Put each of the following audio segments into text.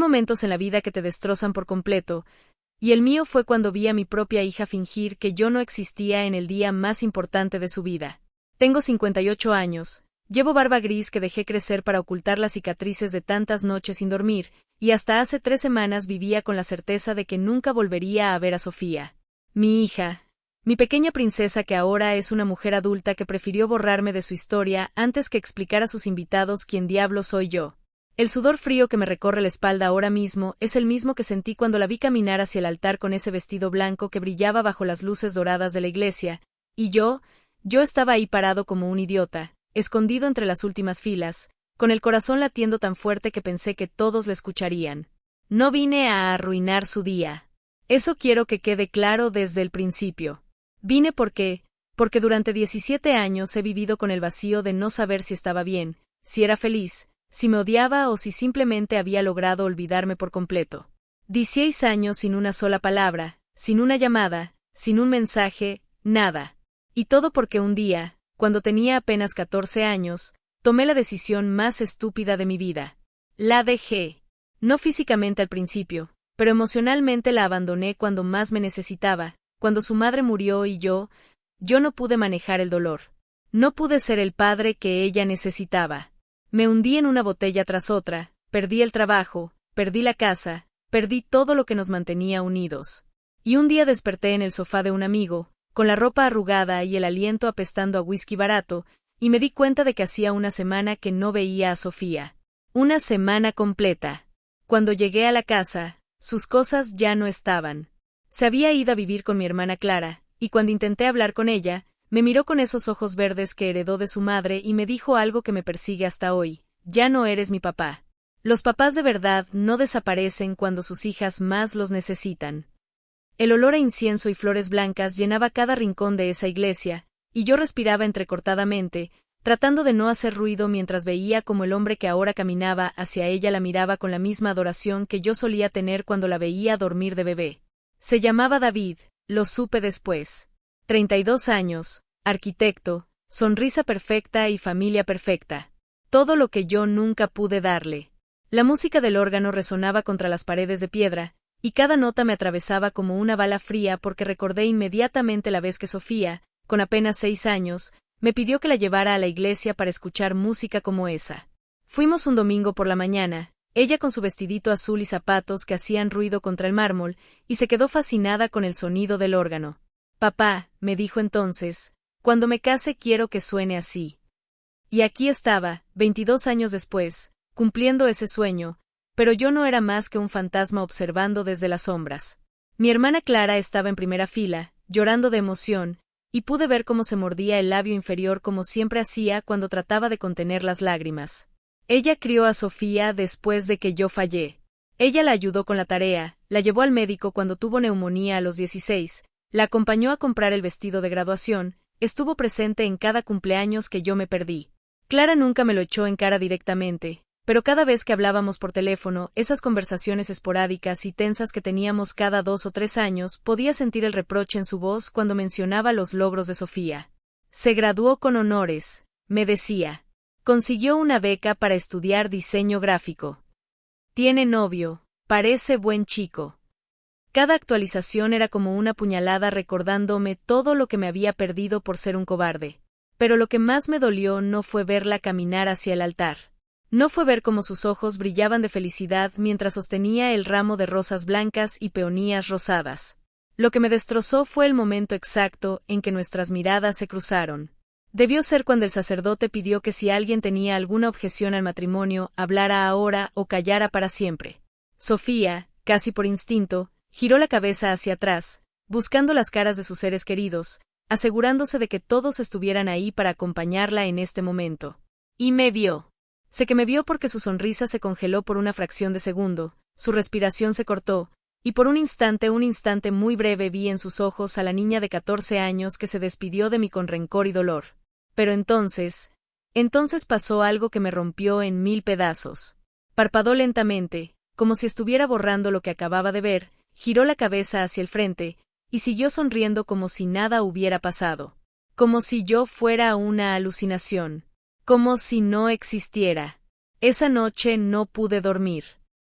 momentos en la vida que te destrozan por completo, y el mío fue cuando vi a mi propia hija fingir que yo no existía en el día más importante de su vida. Tengo 58 años, llevo barba gris que dejé crecer para ocultar las cicatrices de tantas noches sin dormir, y hasta hace 3 semanas vivía con la certeza de que nunca volvería a ver a Sofía. Mi hija, mi pequeña princesa que ahora es una mujer adulta que prefirió borrarme de su historia antes que explicar a sus invitados quién diablo soy yo. El sudor frío que me recorre la espalda ahora mismo es el mismo que sentí cuando la vi caminar hacia el altar con ese vestido blanco que brillaba bajo las luces doradas de la iglesia, y yo estaba ahí parado como un idiota, escondido entre las últimas filas, con el corazón latiendo tan fuerte que pensé que todos le escucharían. No vine a arruinar su día. Eso quiero que quede claro desde el principio. Vine porque durante 17 años he vivido con el vacío de no saber si estaba bien, si era feliz, si me odiaba o si simplemente había logrado olvidarme por completo. 16 años sin una sola palabra, sin una llamada, sin un mensaje, nada. Y todo porque un día, cuando tenía apenas 14 años, tomé la decisión más estúpida de mi vida. La dejé. No físicamente al principio, pero emocionalmente la abandoné cuando más me necesitaba, cuando su madre murió y yo no pude manejar el dolor. No pude ser el padre que ella necesitaba. Me hundí en una botella tras otra, perdí el trabajo, perdí la casa, perdí todo lo que nos mantenía unidos. Y un día desperté en el sofá de un amigo, con la ropa arrugada y el aliento apestando a whisky barato, y me di cuenta de que hacía una semana que no veía a Sofía. Una semana completa. Cuando llegué a la casa, sus cosas ya no estaban. Se había ido a vivir con mi hermana Clara, y cuando intenté hablar con ella, me miró con esos ojos verdes que heredó de su madre y me dijo algo que me persigue hasta hoy: ya no eres mi papá. Los papás de verdad no desaparecen cuando sus hijas más los necesitan. El olor a incienso y flores blancas llenaba cada rincón de esa iglesia, y yo respiraba entrecortadamente, tratando de no hacer ruido mientras veía cómo el hombre que ahora caminaba hacia ella la miraba con la misma adoración que yo solía tener cuando la veía dormir de bebé. Se llamaba David, lo supe después. 32 años, arquitecto, sonrisa perfecta y familia perfecta. Todo lo que yo nunca pude darle. La música del órgano resonaba contra las paredes de piedra, y cada nota me atravesaba como una bala fría porque recordé inmediatamente la vez que Sofía, con apenas 6 años, me pidió que la llevara a la iglesia para escuchar música como esa. Fuimos un domingo por la mañana, ella con su vestidito azul y zapatos que hacían ruido contra el mármol, y se quedó fascinada con el sonido del órgano. Papá, me dijo entonces, cuando me case quiero que suene así. Y aquí estaba, 22 años después, cumpliendo ese sueño, pero yo no era más que un fantasma observando desde las sombras. Mi hermana Clara estaba en primera fila, llorando de emoción, y pude ver cómo se mordía el labio inferior como siempre hacía cuando trataba de contener las lágrimas. Ella crió a Sofía después de que yo fallé. Ella la ayudó con la tarea, la llevó al médico cuando tuvo neumonía a los 16, la acompañó a comprar el vestido de graduación, estuvo presente en cada cumpleaños que yo me perdí. Clara nunca me lo echó en cara directamente, pero cada vez que hablábamos por teléfono, esas conversaciones esporádicas y tensas que teníamos cada 2 o 3 años, podía sentir el reproche en su voz cuando mencionaba los logros de Sofía. Se graduó con honores, me decía. Consiguió una beca para estudiar diseño gráfico. Tiene novio, parece buen chico. Cada actualización era como una puñalada recordándome todo lo que me había perdido por ser un cobarde. Pero lo que más me dolió no fue verla caminar hacia el altar. No fue ver cómo sus ojos brillaban de felicidad mientras sostenía el ramo de rosas blancas y peonías rosadas. Lo que me destrozó fue el momento exacto en que nuestras miradas se cruzaron. Debió ser cuando el sacerdote pidió que si alguien tenía alguna objeción al matrimonio, hablara ahora o callara para siempre. Sofía, casi por instinto, giró la cabeza hacia atrás, buscando las caras de sus seres queridos, asegurándose de que todos estuvieran ahí para acompañarla en este momento. Y me vio. Sé que me vio porque su sonrisa se congeló por una fracción de segundo, su respiración se cortó, y por un instante muy breve vi en sus ojos a la niña de 14 años que se despidió de mí con rencor y dolor. Pero entonces pasó algo que me rompió en 1000 pedazos. Parpadeó lentamente, como si estuviera borrando lo que acababa de ver, giró la cabeza hacia el frente, y siguió sonriendo como si nada hubiera pasado. Como si yo fuera una alucinación. Como si no existiera. Esa noche no pude dormir.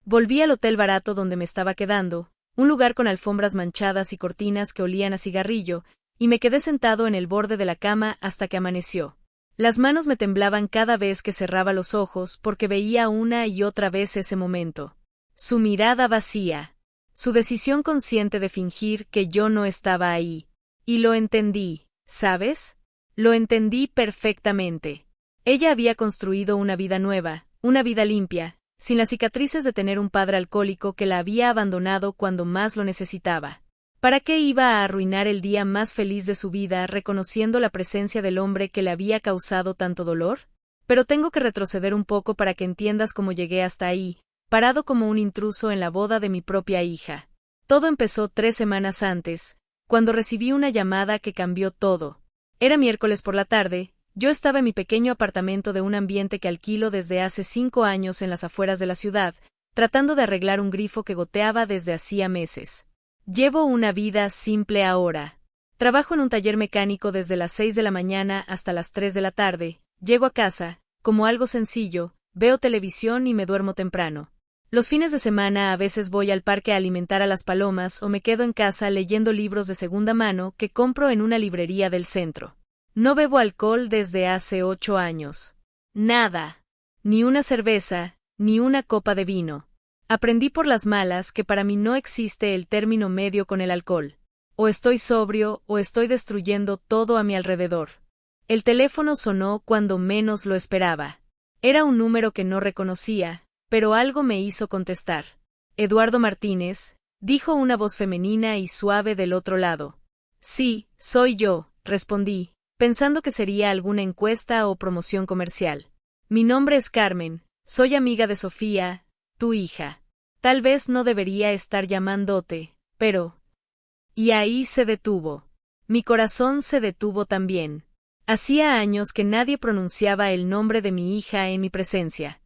Volví al hotel barato donde me estaba quedando, un lugar con alfombras manchadas y cortinas que olían a cigarrillo, y me quedé sentado en el borde de la cama hasta que amaneció. Las manos me temblaban cada vez que cerraba los ojos porque veía una y otra vez ese momento. Su mirada vacía. Su decisión consciente de fingir que yo no estaba ahí. Y lo entendí, ¿sabes? Lo entendí perfectamente. Ella había construido una vida nueva, una vida limpia, sin las cicatrices de tener un padre alcohólico que la había abandonado cuando más lo necesitaba. ¿Para qué iba a arruinar el día más feliz de su vida reconociendo la presencia del hombre que le había causado tanto dolor? Pero tengo que retroceder un poco para que entiendas cómo llegué hasta ahí, parado como un intruso en la boda de mi propia hija. Todo empezó 3 semanas antes, cuando recibí una llamada que cambió todo. Era miércoles por la tarde, yo estaba en mi pequeño apartamento de un ambiente que alquilo desde hace 5 años en las afueras de la ciudad, tratando de arreglar un grifo que goteaba desde hacía meses. Llevo una vida simple ahora. Trabajo en un taller mecánico desde las 6 de la mañana hasta las 3 de la tarde, llego a casa, como algo sencillo, veo televisión y me duermo temprano. Los fines de semana a veces voy al parque a alimentar a las palomas o me quedo en casa leyendo libros de segunda mano que compro en una librería del centro. No bebo alcohol desde hace 8 años. Nada. Ni una cerveza, ni una copa de vino. Aprendí por las malas que para mí no existe el término medio con el alcohol. O estoy sobrio o estoy destruyendo todo a mi alrededor. El teléfono sonó cuando menos lo esperaba. Era un número que no reconocía, pero algo me hizo contestar. Eduardo Martínez, dijo una voz femenina y suave del otro lado. Sí, soy yo, respondí, pensando que sería alguna encuesta o promoción comercial. Mi nombre es Carmen, soy amiga de Sofía, tu hija. Tal vez no debería estar llamándote, pero... Y ahí se detuvo. Mi corazón se detuvo también. Hacía años que nadie pronunciaba el nombre de mi hija en mi presencia.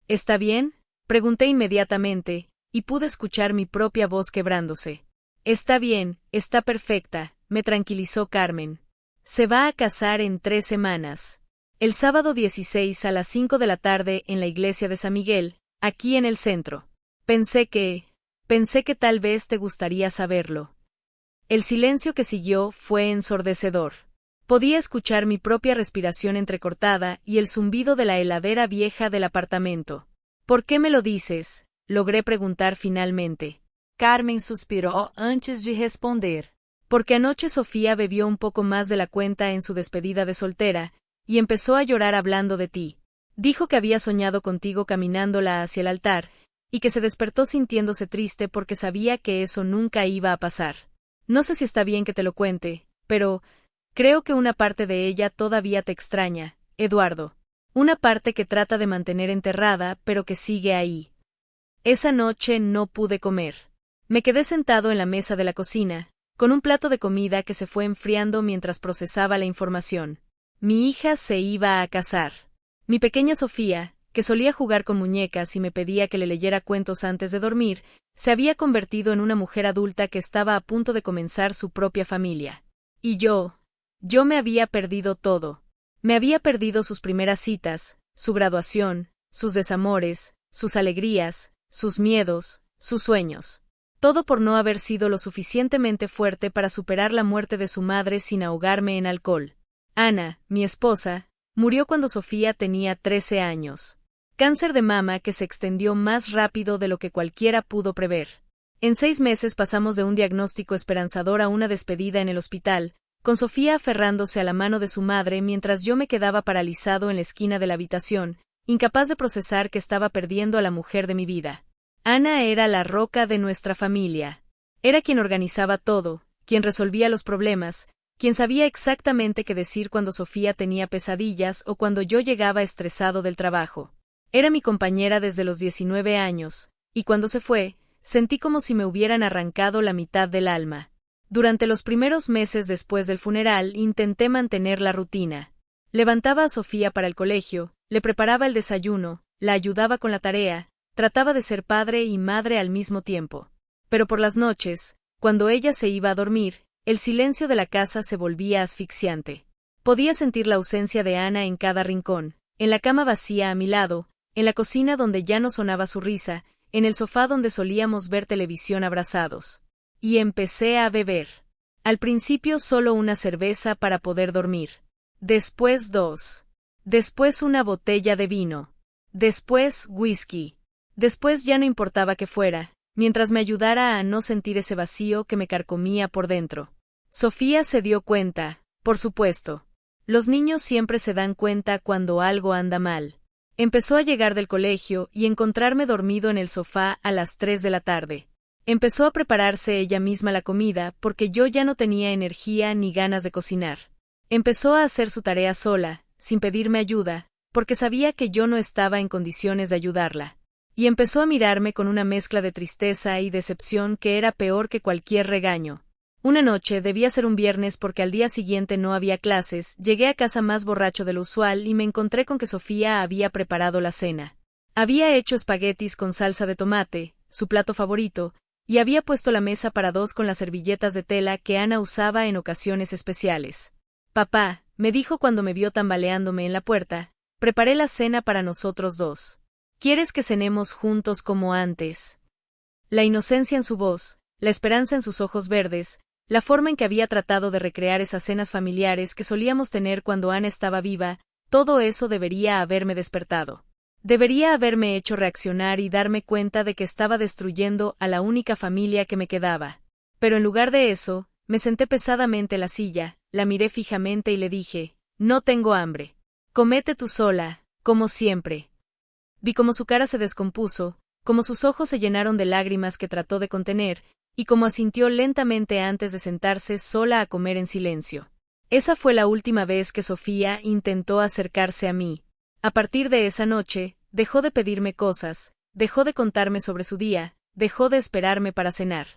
¿Está bien?, pregunté inmediatamente, y pude escuchar mi propia voz quebrándose. Está bien, está perfecta, me tranquilizó Carmen. Se va a casar en 3 semanas. El sábado 16 a las 5 de la tarde en la iglesia de San Miguel, aquí en el centro. Pensé que tal vez te gustaría saberlo. El silencio que siguió fue ensordecedor. Podía escuchar mi propia respiración entrecortada y el zumbido de la heladera vieja del apartamento. ¿Por qué me lo dices?, logré preguntar finalmente. Carmen suspiró antes de responder. Porque anoche Sofía bebió un poco más de la cuenta en su despedida de soltera, y empezó a llorar hablando de ti. Dijo que había soñado contigo caminándola hacia el altar, y que se despertó sintiéndose triste porque sabía que eso nunca iba a pasar. No sé si está bien que te lo cuente, pero creo que una parte de ella todavía te extraña, Eduardo. Una parte que trata de mantener enterrada, pero que sigue ahí. Esa noche no pude comer. Me quedé sentado en la mesa de la cocina, con un plato de comida que se fue enfriando mientras procesaba la información. Mi hija se iba a casar. Mi pequeña Sofía, que solía jugar con muñecas y me pedía que le leyera cuentos antes de dormir, se había convertido en una mujer adulta que estaba a punto de comenzar su propia familia. Y yo me había perdido todo. Me había perdido sus primeras citas, su graduación, sus desamores, sus alegrías, sus miedos, sus sueños. Todo por no haber sido lo suficientemente fuerte para superar la muerte de su madre sin ahogarme en alcohol. Ana, mi esposa, murió cuando Sofía tenía 13 años. Cáncer de mama que se extendió más rápido de lo que cualquiera pudo prever. En 6 meses pasamos de un diagnóstico esperanzador a una despedida en el hospital, con Sofía aferrándose a la mano de su madre mientras yo me quedaba paralizado en la esquina de la habitación, incapaz de procesar que estaba perdiendo a la mujer de mi vida. Ana era la roca de nuestra familia. Era quien organizaba todo, quien resolvía los problemas, quien sabía exactamente qué decir cuando Sofía tenía pesadillas o cuando yo llegaba estresado del trabajo. Era mi compañera desde los 19 años, y cuando se fue, sentí como si me hubieran arrancado la mitad del alma. Durante los primeros meses después del funeral intenté mantener la rutina. Levantaba a Sofía para el colegio, le preparaba el desayuno, la ayudaba con la tarea, trataba de ser padre y madre al mismo tiempo. Pero por las noches, cuando ella se iba a dormir, el silencio de la casa se volvía asfixiante. Podía sentir la ausencia de Ana en cada rincón, en la cama vacía a mi lado, en la cocina donde ya no sonaba su risa, en el sofá donde solíamos ver televisión abrazados. Y empecé a beber. Al principio solo una cerveza para poder dormir. Después 2. Después una botella de vino. Después whisky. Después ya no importaba qué fuera, mientras me ayudara a no sentir ese vacío que me carcomía por dentro. Sofía se dio cuenta, por supuesto. Los niños siempre se dan cuenta cuando algo anda mal. Empezó a llegar del colegio y encontrarme dormido en el sofá a las 3 de la tarde. Empezó a prepararse ella misma la comida porque yo ya no tenía energía ni ganas de cocinar. Empezó a hacer su tarea sola, sin pedirme ayuda, porque sabía que yo no estaba en condiciones de ayudarla. Y empezó a mirarme con una mezcla de tristeza y decepción que era peor que cualquier regaño. Una noche, debía ser un viernes porque al día siguiente no había clases, llegué a casa más borracho de lo usual y me encontré con que Sofía había preparado la cena. Había hecho espaguetis con salsa de tomate, su plato favorito, y había puesto la mesa para 2 con las servilletas de tela que Ana usaba en ocasiones especiales. Papá, me dijo cuando me vio tambaleándome en la puerta, preparé la cena para nosotros 2. ¿Quieres que cenemos juntos como antes? La inocencia en su voz, la esperanza en sus ojos verdes, la forma en que había tratado de recrear esas cenas familiares que solíamos tener cuando Ana estaba viva, todo eso debería haberme despertado. Debería haberme hecho reaccionar y darme cuenta de que estaba destruyendo a la única familia que me quedaba. Pero en lugar de eso, me senté pesadamente en la silla, la miré fijamente y le dije, no tengo hambre. Comete tú sola, como siempre. Vi cómo su cara se descompuso, cómo sus ojos se llenaron de lágrimas que trató de contener, y cómo asintió lentamente antes de sentarse sola a comer en silencio. Esa fue la última vez que Sofía intentó acercarse a mí. A partir de esa noche, dejó de pedirme cosas, dejó de contarme sobre su día, dejó de esperarme para cenar.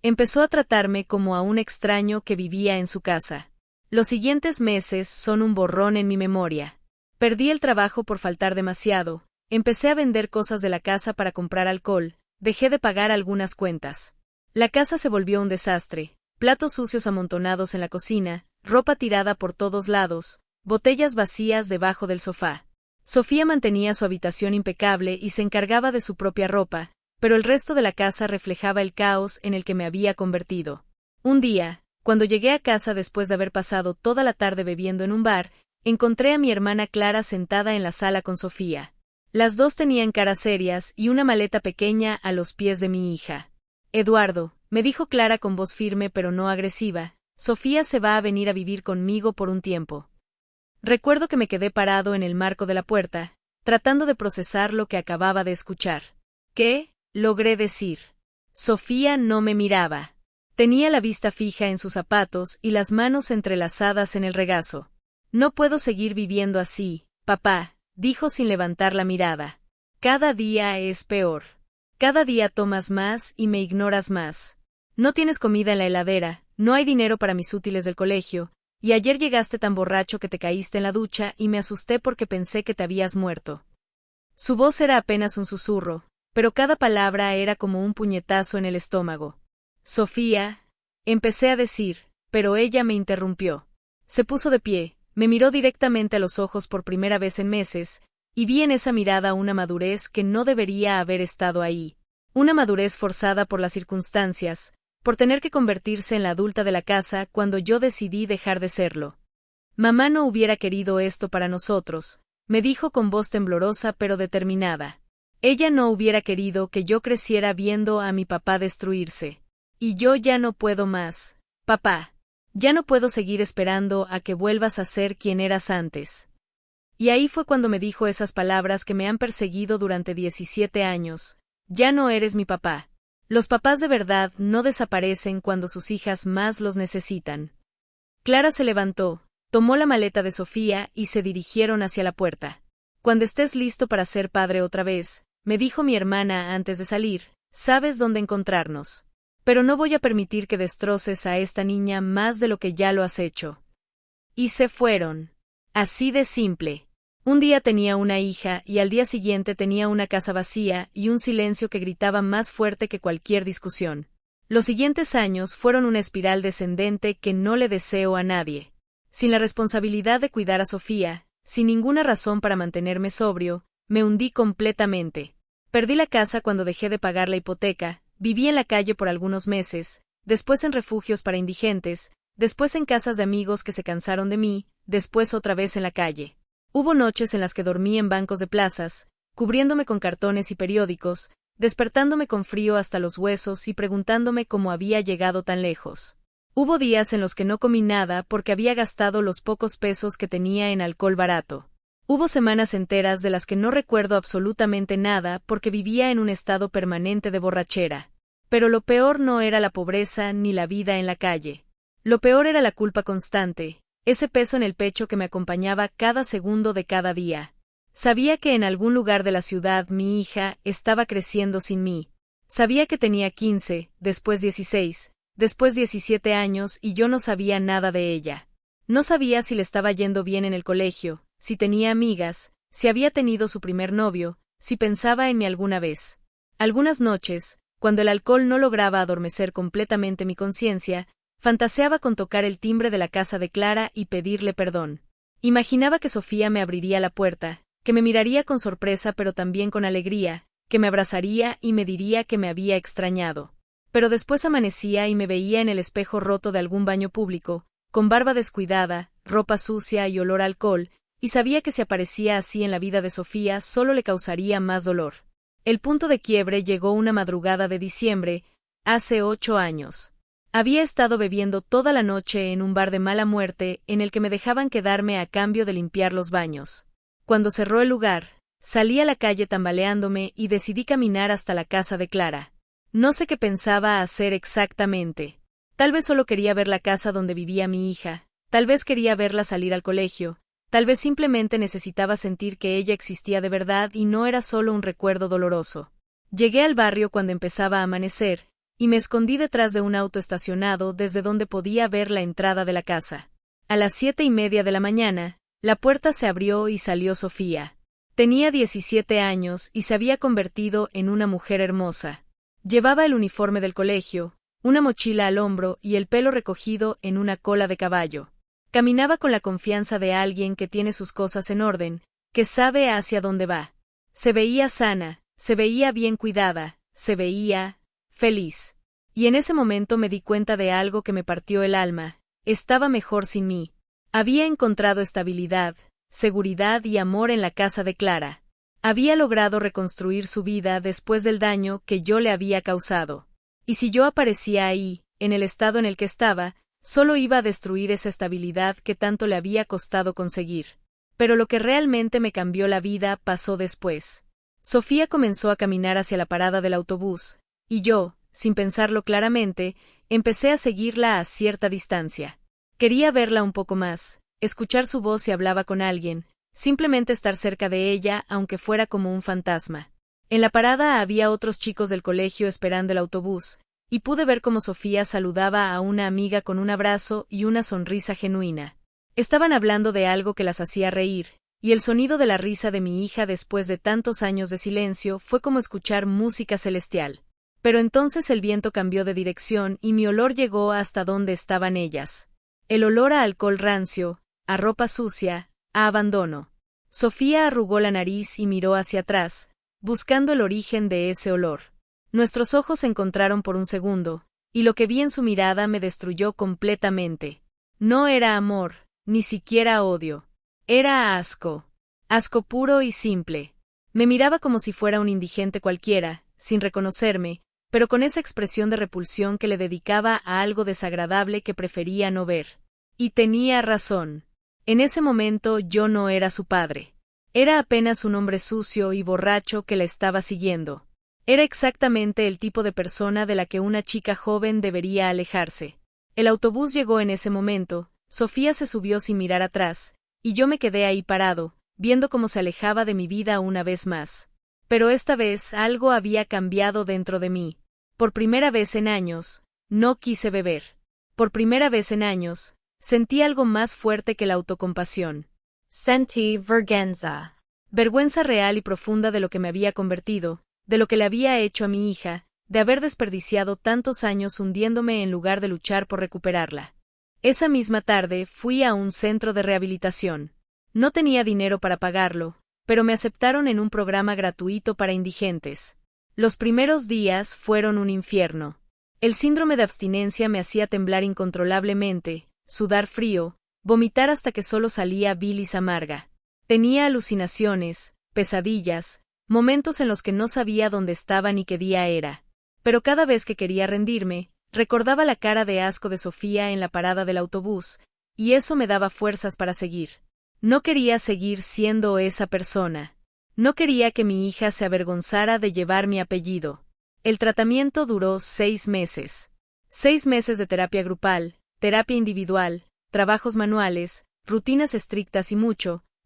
Empezó a tratarme como a un extraño que vivía en su casa. Los siguientes meses son un borrón en mi memoria. Perdí el trabajo por faltar demasiado, empecé a vender cosas de la casa para comprar alcohol, dejé de pagar algunas cuentas. La casa se volvió un desastre, platos sucios amontonados en la cocina, ropa tirada por todos lados, botellas vacías debajo del sofá. Sofía mantenía su habitación impecable y se encargaba de su propia ropa, pero el resto de la casa reflejaba el caos en el que me había convertido. Un día, cuando llegué a casa después de haber pasado toda la tarde bebiendo en un bar, encontré a mi hermana Clara sentada en la sala con Sofía. Las 2 tenían caras serias y una maleta pequeña a los pies de mi hija. Eduardo, me dijo Clara con voz firme pero no agresiva, Sofía se va a venir a vivir conmigo por un tiempo. Recuerdo que me quedé parado en el marco de la puerta, tratando de procesar lo que acababa de escuchar. ¿Qué? Logré decir. Sofía no me miraba. Tenía la vista fija en sus zapatos y las manos entrelazadas en el regazo. No puedo seguir viviendo así, papá, dijo sin levantar la mirada. Cada día es peor. Cada día tomas más y me ignoras más. No tienes comida en la heladera, no hay dinero para mis útiles del colegio, y ayer llegaste tan borracho que te caíste en la ducha y me asusté porque pensé que te habías muerto. Su voz era apenas un susurro, pero cada palabra era como un puñetazo en el estómago. Sofía, empecé a decir, pero ella me interrumpió. Se puso de pie, me miró directamente a los ojos por primera vez en meses, y vi en esa mirada una madurez que no debería haber estado ahí. Una madurez forzada por las circunstancias, por tener que convertirse en la adulta de la casa cuando yo decidí dejar de serlo. Mamá no hubiera querido esto para nosotros, me dijo con voz temblorosa pero determinada. Ella no hubiera querido que yo creciera viendo a mi papá destruirse. Y yo ya no puedo más, papá. Ya no puedo seguir esperando a que vuelvas a ser quien eras antes. Y ahí fue cuando me dijo esas palabras que me han perseguido durante 17 años. Ya no eres mi papá. Los papás de verdad no desaparecen cuando sus hijas más los necesitan. Clara se levantó, tomó la maleta de Sofía y se dirigieron hacia la puerta. Cuando estés listo para ser padre otra vez, me dijo mi hermana antes de salir, sabes dónde encontrarnos. Pero no voy a permitir que destroces a esta niña más de lo que ya lo has hecho. Y se fueron. Así de simple. Un día tenía una hija y al día siguiente tenía una casa vacía y un silencio que gritaba más fuerte que cualquier discusión. Los siguientes años fueron una espiral descendente que no le deseo a nadie. Sin la responsabilidad de cuidar a Sofía, sin ninguna razón para mantenerme sobrio, me hundí completamente. Perdí la casa cuando dejé de pagar la hipoteca, viví en la calle por algunos meses, después en refugios para indigentes, después en casas de amigos que se cansaron de mí, después otra vez en la calle. Hubo noches en las que dormí en bancos de plazas, cubriéndome con cartones y periódicos, despertándome con frío hasta los huesos y preguntándome cómo había llegado tan lejos. Hubo días en los que no comí nada porque había gastado los pocos pesos que tenía en alcohol barato. Hubo semanas enteras de las que no recuerdo absolutamente nada porque vivía en un estado permanente de borrachera. Pero lo peor no era la pobreza ni la vida en la calle. Lo peor era la culpa constante, ese peso en el pecho que me acompañaba cada segundo de cada día. Sabía que en algún lugar de la ciudad mi hija estaba creciendo sin mí. Sabía que tenía 15, después 16, después 17 años y yo no sabía nada de ella. No sabía si le estaba yendo bien en el colegio, si tenía amigas, si había tenido su primer novio, si pensaba en mí alguna vez. Algunas noches, cuando el alcohol no lograba adormecer completamente mi conciencia, fantaseaba con tocar el timbre de la casa de Clara y pedirle perdón. Imaginaba que Sofía me abriría la puerta, que me miraría con sorpresa pero también con alegría, que me abrazaría y me diría que me había extrañado. Pero después amanecía y me veía en el espejo roto de algún baño público, con barba descuidada, ropa sucia y olor a alcohol, y sabía que si aparecía así en la vida de Sofía solo le causaría más dolor. El punto de quiebre llegó una madrugada de diciembre, hace 8 años. Había estado bebiendo toda la noche en un bar de mala muerte en el que me dejaban quedarme a cambio de limpiar los baños. Cuando cerró el lugar, salí a la calle tambaleándome y decidí caminar hasta la casa de Clara. No sé qué pensaba hacer exactamente. Tal vez solo quería ver la casa donde vivía mi hija, tal vez quería verla salir al colegio, tal vez simplemente necesitaba sentir que ella existía de verdad y no era solo un recuerdo doloroso. Llegué al barrio cuando empezaba a amanecer, y me escondí detrás de un auto estacionado desde donde podía ver la entrada de la casa. A las 7:30 de la mañana, la puerta se abrió y salió Sofía. Tenía 17 años y se había convertido en una mujer hermosa. Llevaba el uniforme del colegio, una mochila al hombro y el pelo recogido en una cola de caballo. Caminaba con la confianza de alguien que tiene sus cosas en orden, que sabe hacia dónde va. Se veía sana, se veía bien cuidada, se veía feliz. Y en ese momento me di cuenta de algo que me partió el alma. Estaba mejor sin mí. Había encontrado estabilidad, seguridad y amor en la casa de Clara. Había logrado reconstruir su vida después del daño que yo le había causado. Y si yo aparecía ahí, en el estado en el que estaba, solo iba a destruir esa estabilidad que tanto le había costado conseguir. Pero lo que realmente me cambió la vida pasó después. Sofía comenzó a caminar hacia la parada del autobús, y yo, sin pensarlo claramente, empecé a seguirla a cierta distancia. Quería verla un poco más, escuchar su voz si hablaba con alguien, simplemente estar cerca de ella aunque fuera como un fantasma. En la parada había otros chicos del colegio esperando el autobús, y pude ver cómo Sofía saludaba a una amiga con un abrazo y una sonrisa genuina. Estaban hablando de algo que las hacía reír, y el sonido de la risa de mi hija después de tantos años de silencio fue como escuchar música celestial. Pero entonces el viento cambió de dirección y mi olor llegó hasta donde estaban ellas. El olor a alcohol rancio, a ropa sucia, a abandono. Sofía arrugó la nariz y miró hacia atrás, buscando el origen de ese olor. Nuestros ojos se encontraron por un segundo, y lo que vi en su mirada me destruyó completamente. No era amor, ni siquiera odio. Era asco. Asco puro y simple. Me miraba como si fuera un indigente cualquiera, sin reconocerme, pero con esa expresión de repulsión que le dedicaba a algo desagradable que prefería no ver. Y tenía razón. En ese momento yo no era su padre. Era apenas un hombre sucio y borracho que la estaba siguiendo. Era exactamente el tipo de persona de la que una chica joven debería alejarse. El autobús llegó en ese momento, Sofía se subió sin mirar atrás, y yo me quedé ahí parado, viendo cómo se alejaba de mi vida una vez más. Pero esta vez algo había cambiado dentro de mí. Por primera vez en años, no quise beber. Por primera vez en años, sentí algo más fuerte que la autocompasión. Sentí vergüenza. Vergüenza real y profunda de lo que me había convertido, de lo que le había hecho a mi hija, de haber desperdiciado tantos años hundiéndome en lugar de luchar por recuperarla. Esa misma tarde fui a un centro de rehabilitación. No tenía dinero para pagarlo, pero me aceptaron en un programa gratuito para indigentes. Los primeros días fueron un infierno. El síndrome de abstinencia me hacía temblar incontrolablemente, sudar frío, vomitar hasta que solo salía bilis amarga. Tenía alucinaciones, pesadillas, momentos en los que no sabía dónde estaba ni qué día era. Pero cada vez que quería rendirme, recordaba la cara de asco de Sofía en la parada del autobús, y eso me daba fuerzas para seguir. No quería seguir siendo esa persona. No quería que mi hija se avergonzara de llevar mi apellido. El tratamiento duró 6 meses. 6 meses de terapia grupal, terapia individual, trabajos manuales, rutinas estrictas y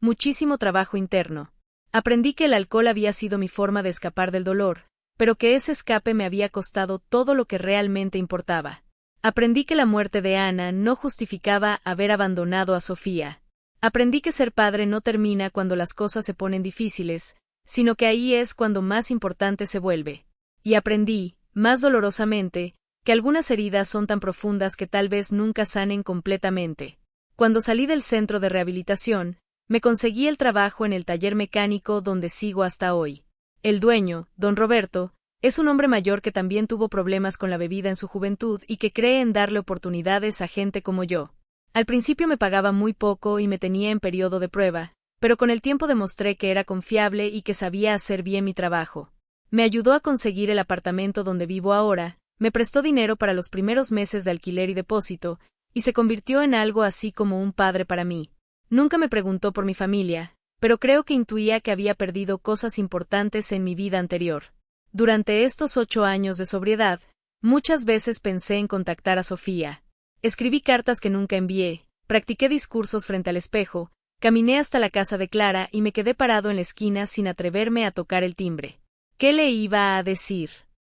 muchísimo trabajo interno. Aprendí que el alcohol había sido mi forma de escapar del dolor, pero que ese escape me había costado todo lo que realmente importaba. Aprendí que la muerte de Ana no justificaba haber abandonado a Sofía. Aprendí que ser padre no termina cuando las cosas se ponen difíciles, sino que ahí es cuando más importante se vuelve. Y aprendí, más dolorosamente, que algunas heridas son tan profundas que tal vez nunca sanen completamente. Cuando salí del centro de rehabilitación, me conseguí el trabajo en el taller mecánico donde sigo hasta hoy. El dueño, don Roberto, es un hombre mayor que también tuvo problemas con la bebida en su juventud y que cree en darle oportunidades a gente como yo. Al principio me pagaba muy poco y me tenía en periodo de prueba, pero con el tiempo demostré que era confiable y que sabía hacer bien mi trabajo. Me ayudó a conseguir el apartamento donde vivo ahora, me prestó dinero para los primeros meses de alquiler y depósito, y se convirtió en algo así como un padre para mí. Nunca me preguntó por mi familia, pero creo que intuía que había perdido cosas importantes en mi vida anterior. Durante estos 8 años de sobriedad, muchas veces pensé en contactar a Sofía. Escribí cartas que nunca envié, practiqué discursos frente al espejo, caminé hasta la casa de Clara y me quedé parado en la esquina sin atreverme a tocar el timbre. ¿Qué le iba a decir?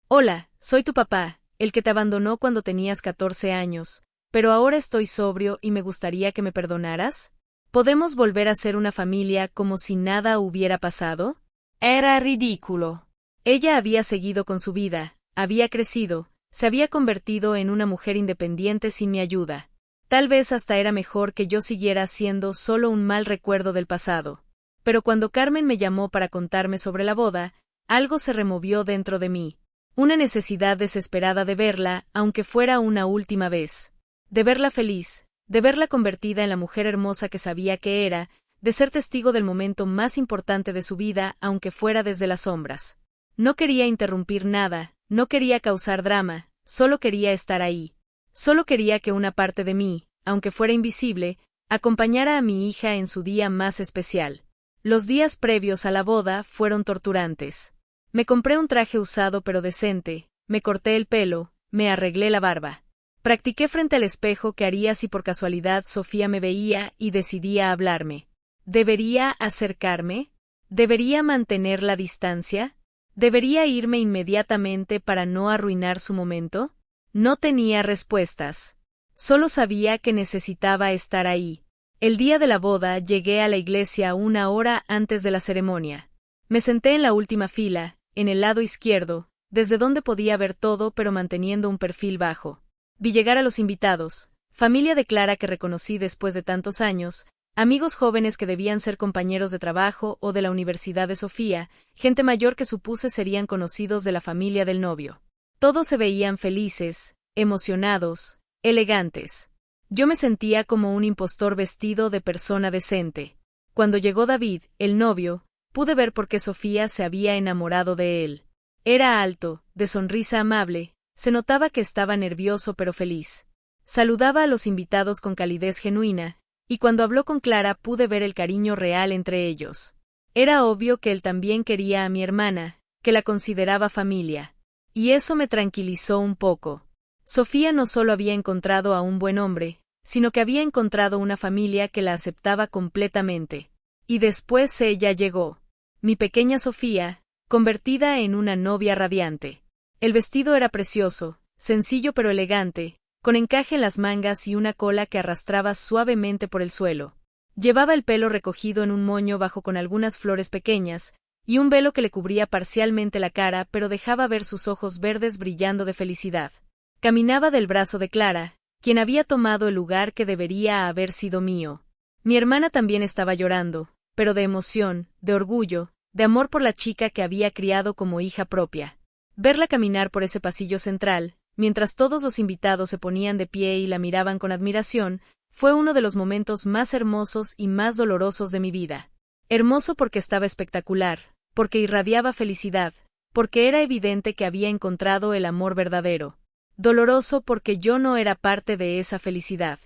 Hola, soy tu papá, el que te abandonó cuando tenías 14 años, pero ahora estoy sobrio y me gustaría que me perdonaras. ¿Podemos volver a ser una familia como si nada hubiera pasado? Era ridículo. Ella había seguido con su vida, había crecido, se había convertido en una mujer independiente sin mi ayuda. Tal vez hasta era mejor que yo siguiera siendo solo un mal recuerdo del pasado. Pero cuando Carmen me llamó para contarme sobre la boda, algo se removió dentro de mí. Una necesidad desesperada de verla, aunque fuera una última vez. De verla feliz, de verla convertida en la mujer hermosa que sabía que era, de ser testigo del momento más importante de su vida, aunque fuera desde las sombras. No quería interrumpir nada, no quería causar drama, solo quería estar ahí. Solo quería que una parte de mí, aunque fuera invisible, acompañara a mi hija en su día más especial. Los días previos a la boda fueron torturantes. Me compré un traje usado pero decente, me corté el pelo, me arreglé la barba. Practiqué frente al espejo qué haría si por casualidad Sofía me veía y decidía hablarme. ¿Debería acercarme? ¿Debería mantener la distancia? ¿Debería irme inmediatamente para no arruinar su momento? No tenía respuestas. Solo sabía que necesitaba estar ahí. El día de la boda llegué a la iglesia 1 hora antes de la ceremonia. Me senté en la última fila, en el lado izquierdo, desde donde podía ver todo pero manteniendo un perfil bajo. Vi llegar a los invitados, familia de Clara que reconocí después de tantos años, amigos jóvenes que debían ser compañeros de trabajo o de la Universidad de Sofía, gente mayor que supuse serían conocidos de la familia del novio. Todos se veían felices, emocionados, elegantes. Yo me sentía como un impostor vestido de persona decente. Cuando llegó David, el novio, pude ver por qué Sofía se había enamorado de él. Era alto, de sonrisa amable, se notaba que estaba nervioso pero feliz. Saludaba a los invitados con calidez genuina, y cuando habló con Clara pude ver el cariño real entre ellos. Era obvio que él también quería a mi hermana, que la consideraba familia. Y eso me tranquilizó un poco. Sofía no solo había encontrado a un buen hombre, sino que había encontrado una familia que la aceptaba completamente. Y después ella llegó. Mi pequeña Sofía, convertida en una novia radiante. El vestido era precioso, sencillo pero elegante, con encaje en las mangas y una cola que arrastraba suavemente por el suelo. Llevaba el pelo recogido en un moño bajo con algunas flores pequeñas, y un velo que le cubría parcialmente la cara pero dejaba ver sus ojos verdes brillando de felicidad. Caminaba del brazo de Clara, quien había tomado el lugar que debería haber sido mío. Mi hermana también estaba llorando, pero de emoción, de orgullo, de amor por la chica que había criado como hija propia. Verla caminar por ese pasillo central, mientras todos los invitados se ponían de pie y la miraban con admiración, fue uno de los momentos más hermosos y más dolorosos de mi vida. Hermoso porque estaba espectacular, porque irradiaba felicidad, porque era evidente que había encontrado el amor verdadero. Doloroso porque yo no era parte de esa felicidad,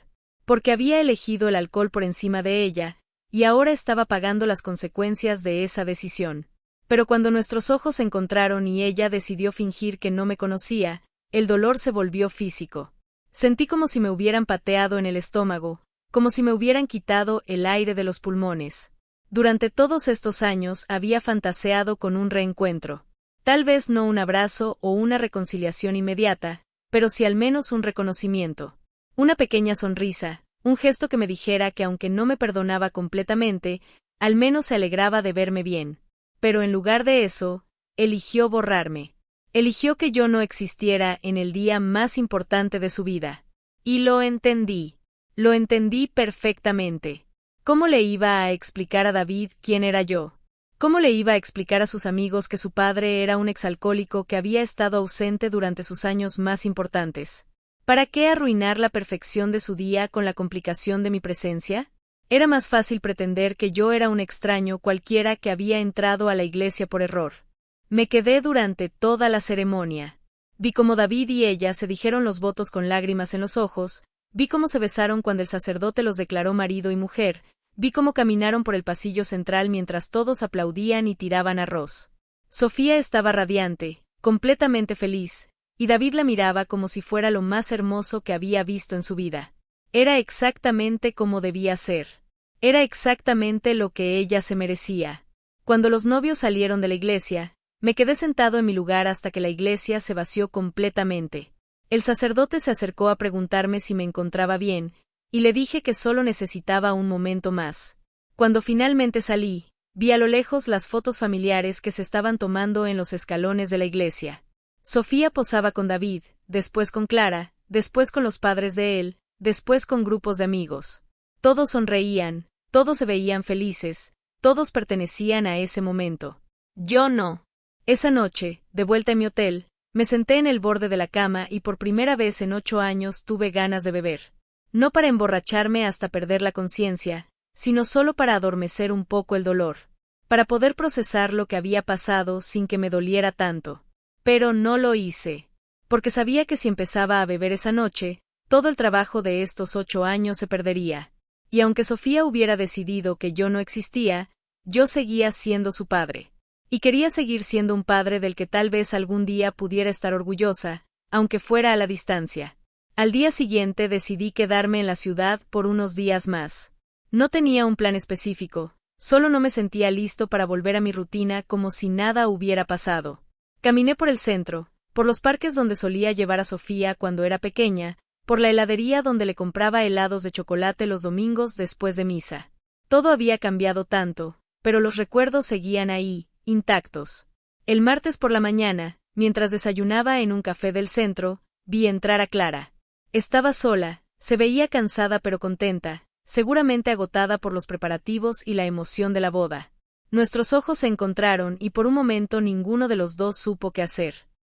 porque había elegido el alcohol por encima de ella, y ahora estaba pagando las consecuencias de esa decisión. Pero cuando nuestros ojos se encontraron y ella decidió fingir que no me conocía, el dolor se volvió físico. Sentí como si me hubieran pateado en el estómago, como si me hubieran quitado el aire de los pulmones. Durante todos estos años había fantaseado con un reencuentro. Tal vez no un abrazo o una reconciliación inmediata, pero sí al menos un reconocimiento. Una pequeña sonrisa, un gesto que me dijera que aunque no me perdonaba completamente, al menos se alegraba de verme bien. Pero en lugar de eso, eligió borrarme. Eligió que yo no existiera en el día más importante de su vida. Y lo entendí. Lo entendí perfectamente. ¿Cómo le iba a explicar a David quién era yo? ¿Cómo le iba a explicar a sus amigos que su padre era un exalcohólico que había estado ausente durante sus años más importantes? ¿Para qué arruinar la perfección de su día con la complicación de mi presencia? Era más fácil pretender que yo era un extraño cualquiera que había entrado a la iglesia por error. Me quedé durante toda la ceremonia. Vi cómo David y ella se dijeron los votos con lágrimas en los ojos, vi cómo se besaron cuando el sacerdote los declaró marido y mujer, vi cómo caminaron por el pasillo central mientras todos aplaudían y tiraban arroz. Sofía estaba radiante, completamente feliz, y David la miraba como si fuera lo más hermoso que había visto en su vida. Era exactamente como debía ser. Era exactamente lo que ella se merecía. Cuando los novios salieron de la iglesia, me quedé sentado en mi lugar hasta que la iglesia se vació completamente. El sacerdote se acercó a preguntarme si me encontraba bien, y le dije que solo necesitaba un momento más. Cuando finalmente salí, vi a lo lejos las fotos familiares que se estaban tomando en los escalones de la iglesia. Sofía posaba con David, después con Clara, después con los padres de él, después con grupos de amigos. Todos sonreían, todos se veían felices, todos pertenecían a ese momento. Yo no. Esa noche, de vuelta en mi hotel, me senté en el borde de la cama y por primera vez en 8 años tuve ganas de beber. No para emborracharme hasta perder la conciencia, sino solo para adormecer un poco el dolor, para poder procesar lo que había pasado sin que me doliera tanto. Pero no lo hice, porque sabía que si empezaba a beber esa noche, todo el trabajo de estos 8 años se perdería. Y aunque Sofía hubiera decidido que yo no existía, yo seguía siendo su padre. Y quería seguir siendo un padre del que tal vez algún día pudiera estar orgullosa, aunque fuera a la distancia. Al día siguiente decidí quedarme en la ciudad por unos días más. No tenía un plan específico, solo no me sentía listo para volver a mi rutina como si nada hubiera pasado. Caminé por el centro, por los parques donde solía llevar a Sofía cuando era pequeña, por la heladería donde le compraba helados de chocolate los domingos después de misa. Todo había cambiado tanto, pero los recuerdos seguían ahí, intactos. El martes por la mañana, mientras desayunaba en un café del centro, vi entrar a Clara. Estaba sola, se veía cansada pero contenta, seguramente agotada por los preparativos y la emoción de la boda. Nuestros ojos se encontraron y por un momento ninguno de los dos supo qué hacer.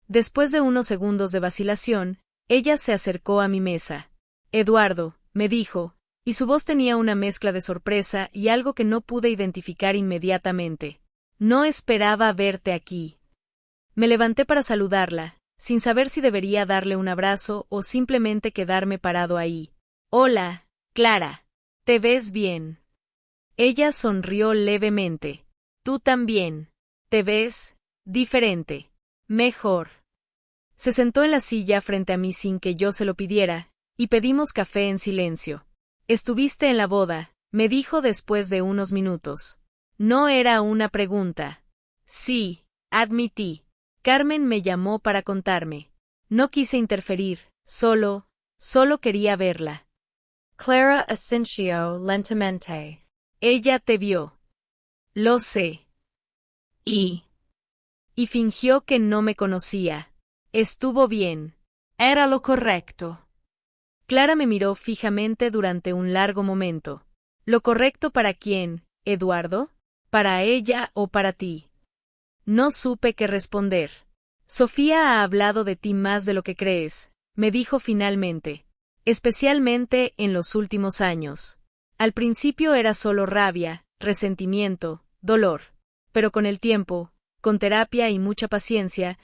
Después de unos segundos de vacilación, ella se acercó a mi mesa. «Eduardo», me dijo, y su voz tenía una mezcla de sorpresa y algo que no pude identificar inmediatamente. «No esperaba verte aquí». Me levanté para saludarla, sin saber si debería darle un abrazo o simplemente quedarme parado ahí. «Hola, Clara. ¿Te ves bien?» Ella sonrió levemente. «Tú también. Te ves diferente. Mejor». Se sentó en la silla frente a mí sin que yo se lo pidiera, y pedimos café en silencio. «¿Estuviste en la boda?», me dijo después de unos minutos. No era una pregunta. Sí, admití. Carmen me llamó para contarme. No quise interferir, solo quería verla. Clara asintió lentamente. Ella te vio. Lo sé. Y fingió que no me conocía. Estuvo bien. Era lo correcto. Clara me miró fijamente durante un largo momento. ¿Lo correcto para quién? Eduardo? ¿Para ella o para ti? No supe qué responder. Sofía ha hablado de ti más de lo que crees, me dijo finalmente. Especialmente en los últimos años. Al principio era solo rabia, resentimiento, dolor. Pero con el tiempo, con terapia y mucha paciencia,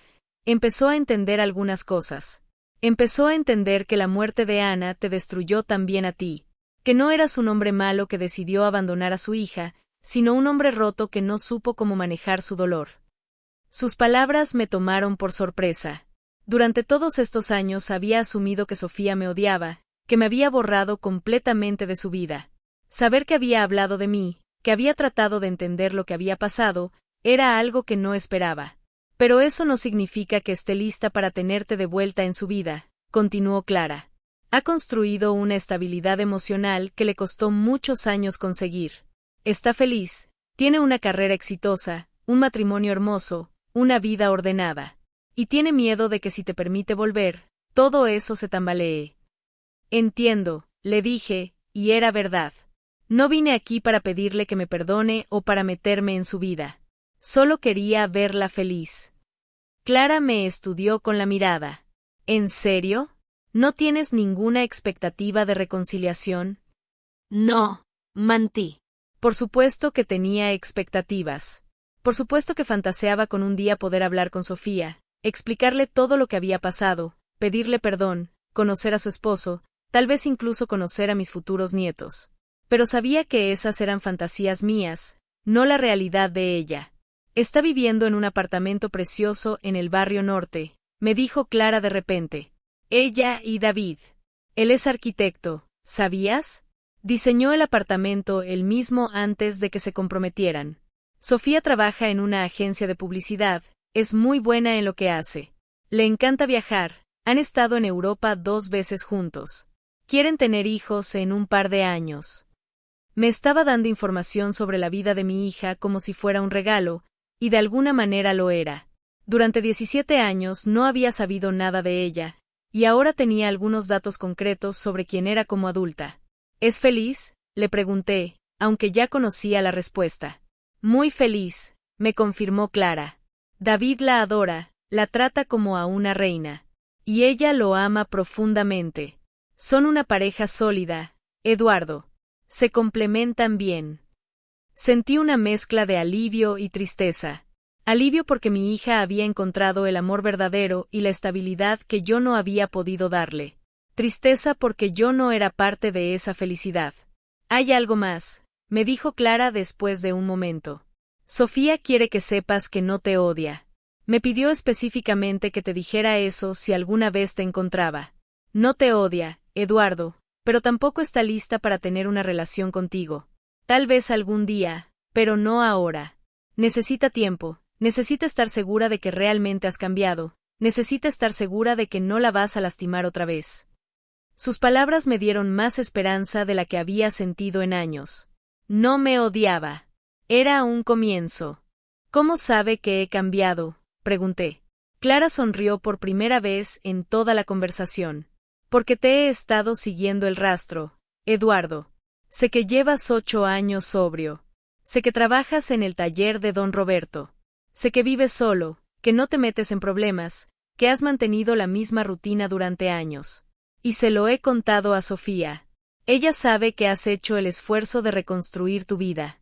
empezó a entender algunas cosas. Empezó a entender que la muerte de Ana te destruyó también a ti, que no eras un hombre malo que decidió abandonar a su hija, sino un hombre roto que no supo cómo manejar su dolor. Sus palabras me tomaron por sorpresa. Durante todos estos años había asumido que Sofía me odiaba, que me había borrado completamente de su vida. Saber que había hablado de mí, que había tratado de entender lo que había pasado, era algo que no esperaba. Pero eso no significa que esté lista para tenerte de vuelta en su vida, continuó Clara. Ha construido una estabilidad emocional que le costó muchos años conseguir. Está feliz, tiene una carrera exitosa, un matrimonio hermoso, una vida ordenada. Y tiene miedo de que si te permite volver, todo eso se tambalee. Entiendo, le dije, y era verdad. No vine aquí para pedirle que me perdone o para meterme en su vida. Solo quería verla feliz. Clara me estudió con la mirada. ¿En serio? ¿No tienes ninguna expectativa de reconciliación? No, mentí. Por supuesto que tenía expectativas. Por supuesto que fantaseaba con un día poder hablar con Sofía, explicarle todo lo que había pasado, pedirle perdón, conocer a su esposo, tal vez incluso conocer a mis futuros nietos. Pero sabía que esas eran fantasías mías, no la realidad de ella. Está viviendo en un apartamento precioso en el barrio norte, me dijo Clara de repente. Ella y David. Él es arquitecto, ¿sabías? Diseñó el apartamento él mismo antes de que se comprometieran. Sofía trabaja en una agencia de publicidad, es muy buena en lo que hace. Le encanta viajar, han estado en Europa 2 veces juntos. Quieren tener hijos en un par de años. Me estaba dando información sobre la vida de mi hija como si fuera un regalo, y de alguna manera lo era. Durante 17 años no había sabido nada de ella, y ahora tenía algunos datos concretos sobre quién era como adulta. ¿Es feliz?, le pregunté, aunque ya conocía la respuesta. Muy feliz, me confirmó Clara. David la adora, la trata como a una reina. Y ella lo ama profundamente. Son una pareja sólida, Eduardo. Se complementan bien. Sentí una mezcla de alivio y tristeza. Alivio porque mi hija había encontrado el amor verdadero y la estabilidad que yo no había podido darle. Tristeza porque yo no era parte de esa felicidad. Hay algo más, me dijo Clara después de un momento. Sofía quiere que sepas que no te odia. Me pidió específicamente que te dijera eso si alguna vez te encontraba. No te odia, Eduardo, pero tampoco está lista para tener una relación contigo. Tal vez algún día, pero no ahora. Necesita tiempo, necesita estar segura de que realmente has cambiado, necesita estar segura de que no la vas a lastimar otra vez. Sus palabras me dieron más esperanza de la que había sentido en años. No me odiaba. Era un comienzo. ¿Cómo sabe que he cambiado?, pregunté. Clara sonrió por primera vez en toda la conversación. Porque te he estado siguiendo el rastro, Eduardo. Sé que llevas 8 años sobrio. Sé que trabajas en el taller de don Roberto. Sé que vives solo, que no te metes en problemas, que has mantenido la misma rutina durante años. Y se lo he contado a Sofía. Ella sabe que has hecho el esfuerzo de reconstruir tu vida.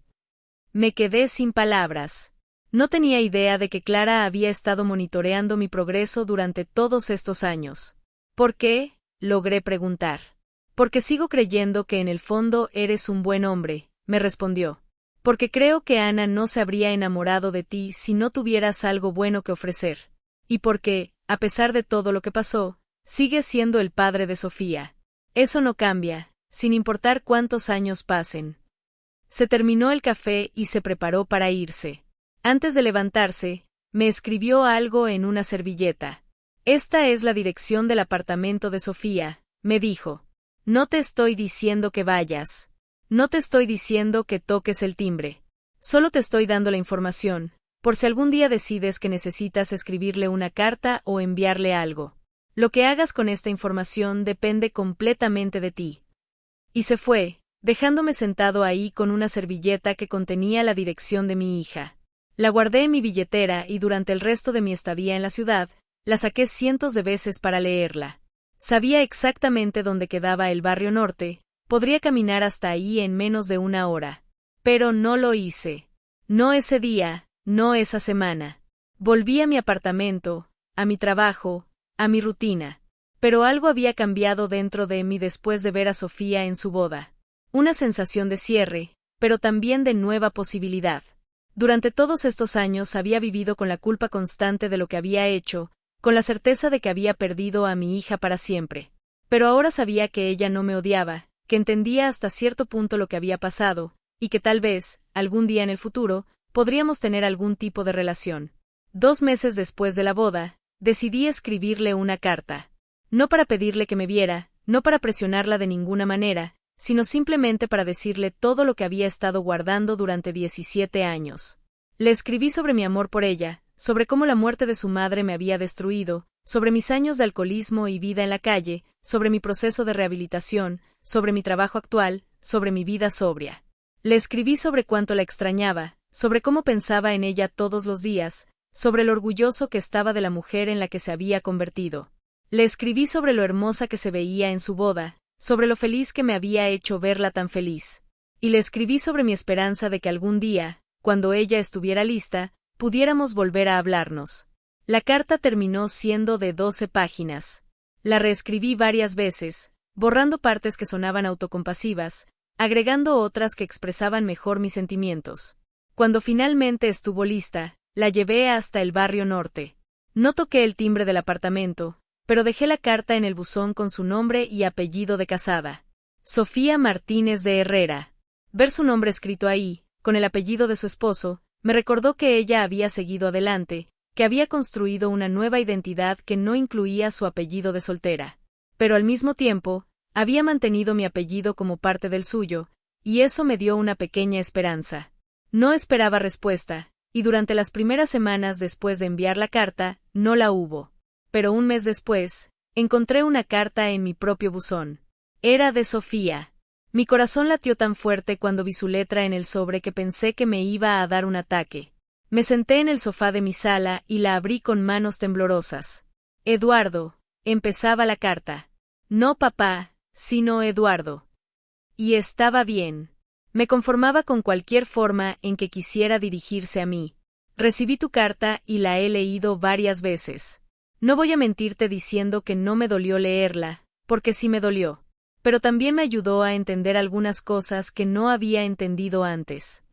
Me quedé sin palabras. No tenía idea de que Clara había estado monitoreando mi progreso durante todos estos años. ¿Por qué?, logré preguntar. Porque sigo creyendo que en el fondo eres un buen hombre, me respondió. Porque creo que Ana no se habría enamorado de ti si no tuvieras algo bueno que ofrecer. Y porque, a pesar de todo lo que pasó, sigues siendo el padre de Sofía. Eso no cambia, sin importar cuántos años pasen. Se terminó el café y se preparó para irse. Antes de levantarse, me escribió algo en una servilleta. Esta es la dirección del apartamento de Sofía, me dijo. No te estoy diciendo que vayas. No te estoy diciendo que toques el timbre. Solo te estoy dando la información, por si algún día decides que necesitas escribirle una carta o enviarle algo. Lo que hagas con esta información depende completamente de ti. Y se fue, dejándome sentado ahí con una servilleta que contenía la dirección de mi hija. La guardé en mi billetera y durante el resto de mi estadía en la ciudad, la saqué cientos de veces para leerla. Sabía exactamente dónde quedaba el barrio norte, podría caminar hasta ahí en menos de una hora. Pero no lo hice. No ese día, no esa semana. Volví a mi apartamento, a mi trabajo, a mi rutina. Pero algo había cambiado dentro de mí después de ver a Sofía en su boda. Una sensación de cierre, pero también de nueva posibilidad. Durante todos estos años había vivido con la culpa constante de lo que había hecho, con la certeza de que había perdido a mi hija para siempre. Pero ahora sabía que ella no me odiaba, que entendía hasta cierto punto lo que había pasado, y que tal vez, algún día en el futuro, podríamos tener algún tipo de relación. 2 meses después de la boda, decidí escribirle una carta. No para pedirle que me viera, no para presionarla de ninguna manera, sino simplemente para decirle todo lo que había estado guardando durante 17 años. Le escribí sobre mi amor por ella, sobre cómo la muerte de su madre me había destruido, sobre mis años de alcoholismo y vida en la calle, sobre mi proceso de rehabilitación, sobre mi trabajo actual, sobre mi vida sobria. Le escribí sobre cuánto la extrañaba, sobre cómo pensaba en ella todos los días, sobre lo orgulloso que estaba de la mujer en la que se había convertido. Le escribí sobre lo hermosa que se veía en su boda, sobre lo feliz que me había hecho verla tan feliz. Y le escribí sobre mi esperanza de que algún día, cuando ella estuviera lista, pudiéramos volver a hablarnos. La carta terminó siendo de 12 páginas. La reescribí varias veces, borrando partes que sonaban autocompasivas, agregando otras que expresaban mejor mis sentimientos. Cuando finalmente estuvo lista, la llevé hasta el barrio norte. No toqué el timbre del apartamento, pero dejé la carta en el buzón con su nombre y apellido de casada. Sofía Martínez de Herrera. Ver su nombre escrito ahí, con el apellido de su esposo, me recordó que ella había seguido adelante, que había construido una nueva identidad que no incluía su apellido de soltera. Pero al mismo tiempo, había mantenido mi apellido como parte del suyo, y eso me dio una pequeña esperanza. No esperaba respuesta, y durante las primeras semanas después de enviar la carta, no la hubo. Pero un mes después, encontré una carta en mi propio buzón. Era de Sofía. Mi corazón latió tan fuerte cuando vi su letra en el sobre que pensé que me iba a dar un ataque. Me senté en el sofá de mi sala y la abrí con manos temblorosas. Eduardo, empezaba la carta. No papá, sino Eduardo. Y estaba bien. Me conformaba con cualquier forma en que quisiera dirigirse a mí. Recibí tu carta y la he leído varias veces. No voy a mentirte diciendo que no me dolió leerla, porque sí me dolió. Pero también me ayudó a entender algunas cosas que no había entendido antes.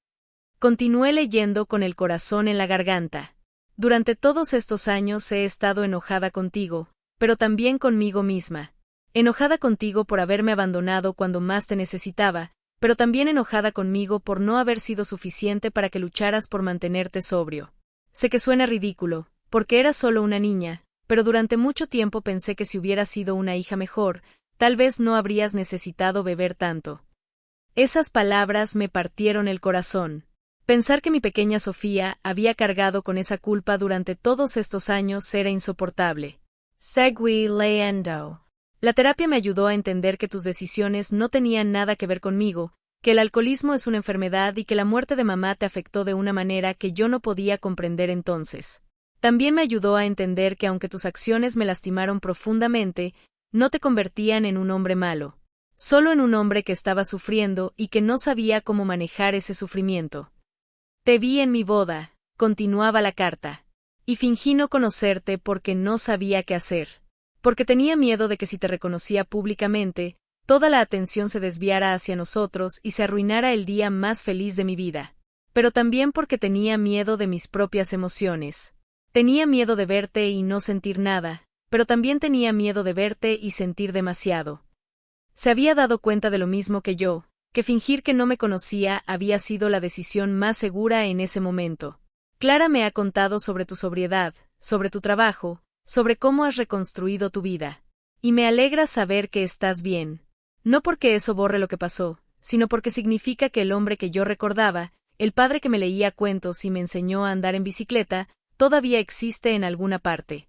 Continué leyendo con el corazón en la garganta. Durante todos estos años he estado enojada contigo, pero también conmigo misma. Enojada contigo por haberme abandonado cuando más te necesitaba, pero también enojada conmigo por no haber sido suficiente para que lucharas por mantenerte sobrio. Sé que suena ridículo, porque eras solo una niña, pero durante mucho tiempo pensé que si hubieras sido una hija mejor, tal vez no habrías necesitado beber tanto. Esas palabras me partieron el corazón. Pensar que mi pequeña Sofía había cargado con esa culpa durante todos estos años era insoportable. Seguí leyendo. La terapia me ayudó a entender que tus decisiones no tenían nada que ver conmigo, que el alcoholismo es una enfermedad y que la muerte de mamá te afectó de una manera que yo no podía comprender entonces. También me ayudó a entender que aunque tus acciones me lastimaron profundamente, no te convertían en un hombre malo, solo en un hombre que estaba sufriendo y que no sabía cómo manejar ese sufrimiento. Te vi en mi boda, continuaba la carta, y fingí no conocerte porque no sabía qué hacer, porque tenía miedo de que si te reconocía públicamente, toda la atención se desviara hacia nosotros y se arruinara el día más feliz de mi vida, pero también porque tenía miedo de mis propias emociones. Tenía miedo de verte y no sentir nada, pero también tenía miedo de verte y sentir demasiado. Se había dado cuenta de lo mismo que yo, que fingir que no me conocía había sido la decisión más segura en ese momento. Clara me ha contado sobre tu sobriedad, sobre tu trabajo, sobre cómo has reconstruido tu vida. Y me alegra saber que estás bien. No porque eso borre lo que pasó, sino porque significa que el hombre que yo recordaba, el padre que me leía cuentos y me enseñó a andar en bicicleta, todavía existe en alguna parte.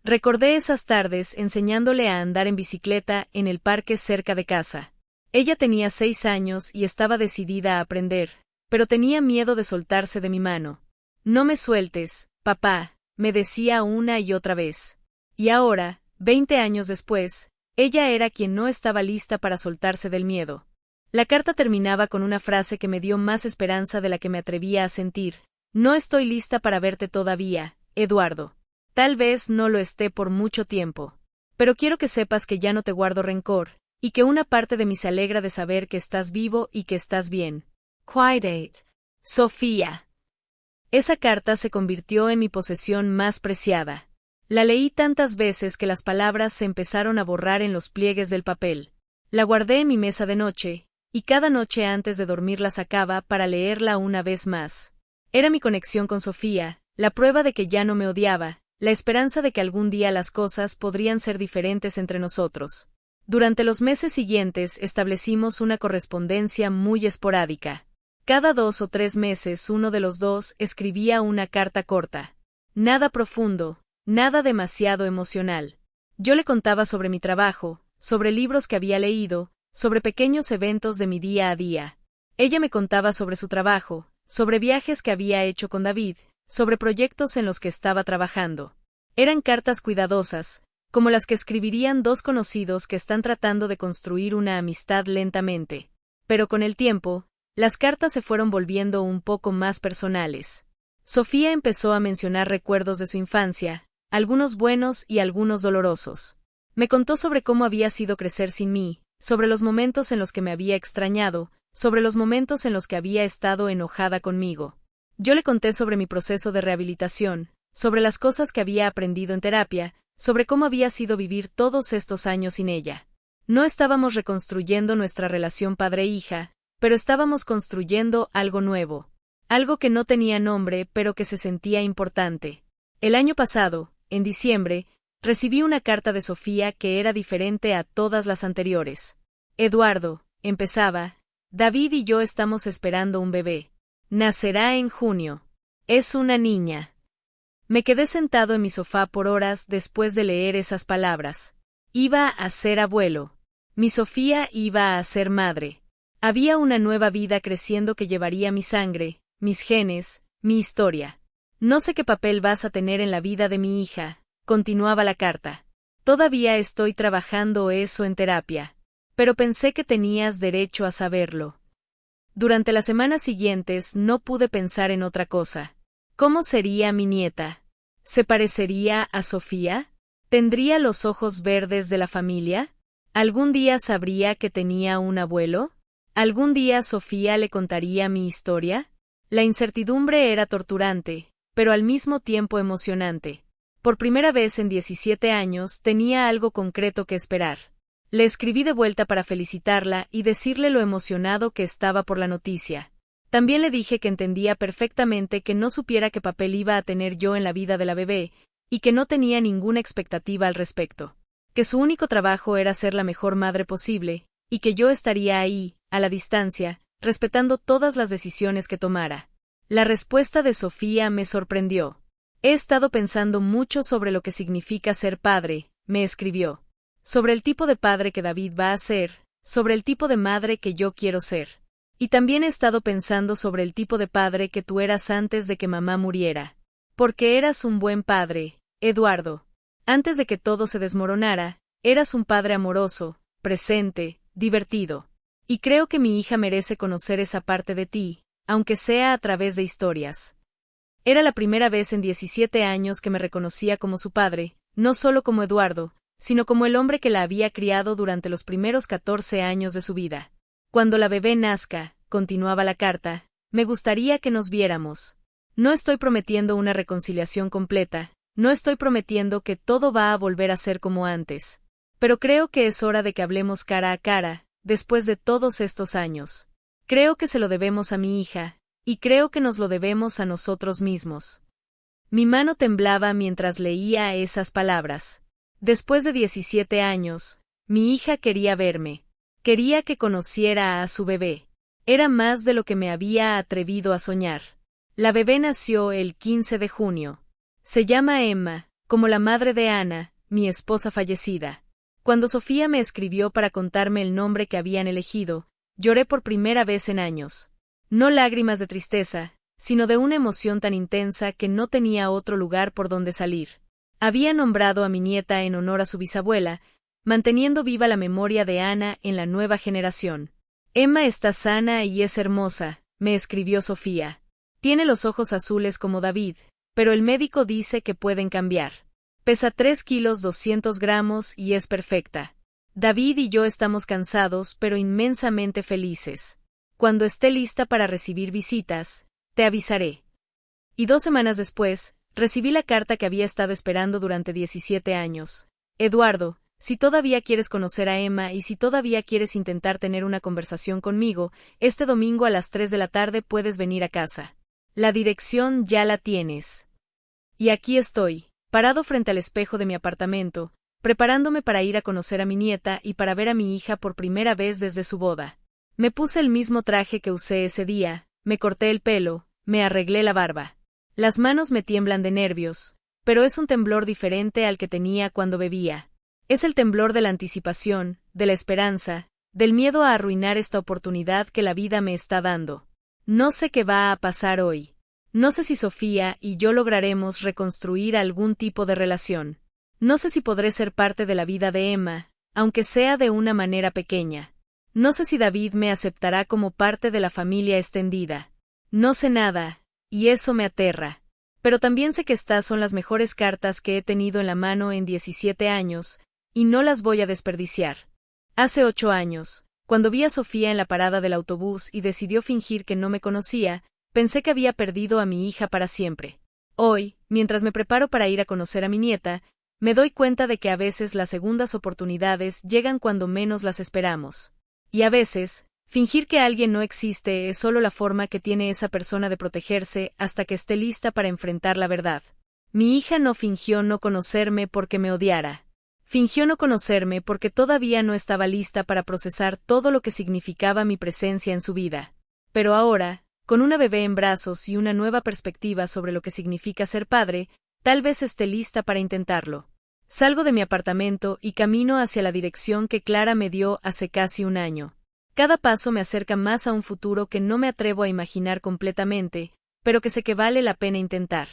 Recordé esas tardes enseñándole a andar en bicicleta en el parque cerca de casa. Ella tenía 6 años y estaba decidida a aprender, pero tenía miedo de soltarse de mi mano. No me sueltes, papá, me decía una y otra vez. Y ahora, 20 años después, ella era quien no estaba lista para soltarse del miedo. La carta terminaba con una frase que me dio más esperanza de la que me atrevía a sentir. No estoy lista para verte todavía, Eduardo. Tal vez no lo esté por mucho tiempo. Pero quiero que sepas que ya no te guardo rencor, y que una parte de mí se alegra de saber que estás vivo y que estás bien. Cuídate, Sofía. Esa carta se convirtió en mi posesión más preciada. La leí tantas veces que las palabras se empezaron a borrar en los pliegues del papel. La guardé en mi mesa de noche, y cada noche antes de dormir la sacaba para leerla una vez más. Era mi conexión con Sofía, la prueba de que ya no me odiaba, la esperanza de que algún día las cosas podrían ser diferentes entre nosotros. Durante los meses siguientes establecimos una correspondencia muy esporádica. Cada 2 o 3 meses uno de los dos escribía una carta corta. Nada profundo, nada demasiado emocional. Yo le contaba sobre mi trabajo, sobre libros que había leído, sobre pequeños eventos de mi día a día. Ella me contaba sobre su trabajo, sobre viajes que había hecho con David, sobre proyectos en los que estaba trabajando. Eran cartas cuidadosas, como las que escribirían dos conocidos que están tratando de construir una amistad lentamente. Pero con el tiempo, las cartas se fueron volviendo un poco más personales. Sofía empezó a mencionar recuerdos de su infancia, algunos buenos y algunos dolorosos. Me contó sobre cómo había sido crecer sin mí, sobre los momentos en los que me había extrañado, sobre los momentos en los que había estado enojada conmigo. Yo le conté sobre mi proceso de rehabilitación, sobre las cosas que había aprendido en terapia, sobre cómo había sido vivir todos estos años sin ella. No estábamos reconstruyendo nuestra relación padre-hija, pero estábamos construyendo algo nuevo. Algo que no tenía nombre, pero que se sentía importante. El año pasado, en diciembre, recibí una carta de Sofía que era diferente a todas las anteriores. Eduardo, empezaba, David y yo estamos esperando un bebé. Nacerá en junio. Es una niña. Me quedé sentado en mi sofá por horas después de leer esas palabras. Iba a ser abuelo. Mi Sofía iba a ser madre. Había una nueva vida creciendo que llevaría mi sangre, mis genes, mi historia. No sé qué papel vas a tener en la vida de mi hija, continuaba la carta. Todavía estoy trabajando eso en terapia. Pero pensé que tenías derecho a saberlo. Durante las semanas siguientes no pude pensar en otra cosa. ¿Cómo sería mi nieta? ¿Se parecería a Sofía? ¿Tendría los ojos verdes de la familia? ¿Algún día sabría que tenía un abuelo? ¿Algún día Sofía le contaría mi historia? La incertidumbre era torturante, pero al mismo tiempo emocionante. Por primera vez en 17 años tenía algo concreto que esperar. Le escribí de vuelta para felicitarla y decirle lo emocionado que estaba por la noticia. También le dije que entendía perfectamente que no supiera qué papel iba a tener yo en la vida de la bebé, y que no tenía ninguna expectativa al respecto. Que su único trabajo era ser la mejor madre posible, y que yo estaría ahí, a la distancia, respetando todas las decisiones que tomara. La respuesta de Sofía me sorprendió. He estado pensando mucho sobre lo que significa ser padre, me escribió. Sobre el tipo de padre que David va a ser, sobre el tipo de madre que yo quiero ser. Y también he estado pensando sobre el tipo de padre que tú eras antes de que mamá muriera. Porque eras un buen padre, Eduardo. Antes de que todo se desmoronara, eras un padre amoroso, presente, divertido. Y creo que mi hija merece conocer esa parte de ti, aunque sea a través de historias. Era la primera vez en 17 años que me reconocía como su padre, no solo como Eduardo, sino como el hombre que la había criado durante los primeros 14 años de su vida. Cuando la bebé nazca, continuaba la carta, me gustaría que nos viéramos. No estoy prometiendo una reconciliación completa, no estoy prometiendo que todo va a volver a ser como antes. Pero creo que es hora de que hablemos cara a cara, después de todos estos años. Creo que se lo debemos a mi hija, y creo que nos lo debemos a nosotros mismos. Mi mano temblaba mientras leía esas palabras. Después de 17 años, mi hija quería verme. Quería que conociera a su bebé. Era más de lo que me había atrevido a soñar. La bebé nació el 15 de junio. Se llama Emma, como la madre de Ana, mi esposa fallecida. Cuando Sofía me escribió para contarme el nombre que habían elegido, lloré por primera vez en años. No lágrimas de tristeza, sino de una emoción tan intensa que no tenía otro lugar por donde salir. Había nombrado a mi nieta en honor a su bisabuela, manteniendo viva la memoria de Ana en la nueva generación. Emma está sana y es hermosa, me escribió Sofía. Tiene los ojos azules como David, pero el médico dice que pueden cambiar. Pesa 3 kilos 200 gramos y es perfecta. David y yo estamos cansados pero inmensamente felices. Cuando esté lista para recibir visitas, te avisaré. Y 2 semanas después, recibí la carta que había estado esperando durante 17 años. Eduardo, si todavía quieres conocer a Emma y si todavía quieres intentar tener una conversación conmigo, este domingo a las 3 de la tarde puedes venir a casa. La dirección ya la tienes. Y aquí estoy, parado frente al espejo de mi apartamento, preparándome para ir a conocer a mi nieta y para ver a mi hija por primera vez desde su boda. Me puse el mismo traje que usé ese día, me corté el pelo, me arreglé la barba. Las manos me tiemblan de nervios, pero es un temblor diferente al que tenía cuando bebía. Es el temblor de la anticipación, de la esperanza, del miedo a arruinar esta oportunidad que la vida me está dando. No sé qué va a pasar hoy. No sé si Sofía y yo lograremos reconstruir algún tipo de relación. No sé si podré ser parte de la vida de Emma, aunque sea de una manera pequeña. No sé si David me aceptará como parte de la familia extendida. No sé nada, y eso me aterra. Pero también sé que estas son las mejores cartas que he tenido en la mano en 17 años, y no las voy a desperdiciar. Hace 8 años, cuando vi a Sofía en la parada del autobús y decidió fingir que no me conocía, pensé que había perdido a mi hija para siempre. Hoy, mientras me preparo para ir a conocer a mi nieta, me doy cuenta de que a veces las segundas oportunidades llegan cuando menos las esperamos. Y a veces, fingir que alguien no existe es solo la forma que tiene esa persona de protegerse hasta que esté lista para enfrentar la verdad. Mi hija no fingió no conocerme porque me odiara. Fingió no conocerme porque todavía no estaba lista para procesar todo lo que significaba mi presencia en su vida. Pero ahora, con una bebé en brazos y una nueva perspectiva sobre lo que significa ser padre, tal vez esté lista para intentarlo. Salgo de mi apartamento y camino hacia la dirección que Clara me dio hace casi un año. Cada paso me acerca más a un futuro que no me atrevo a imaginar completamente, pero que sé que vale la pena intentar.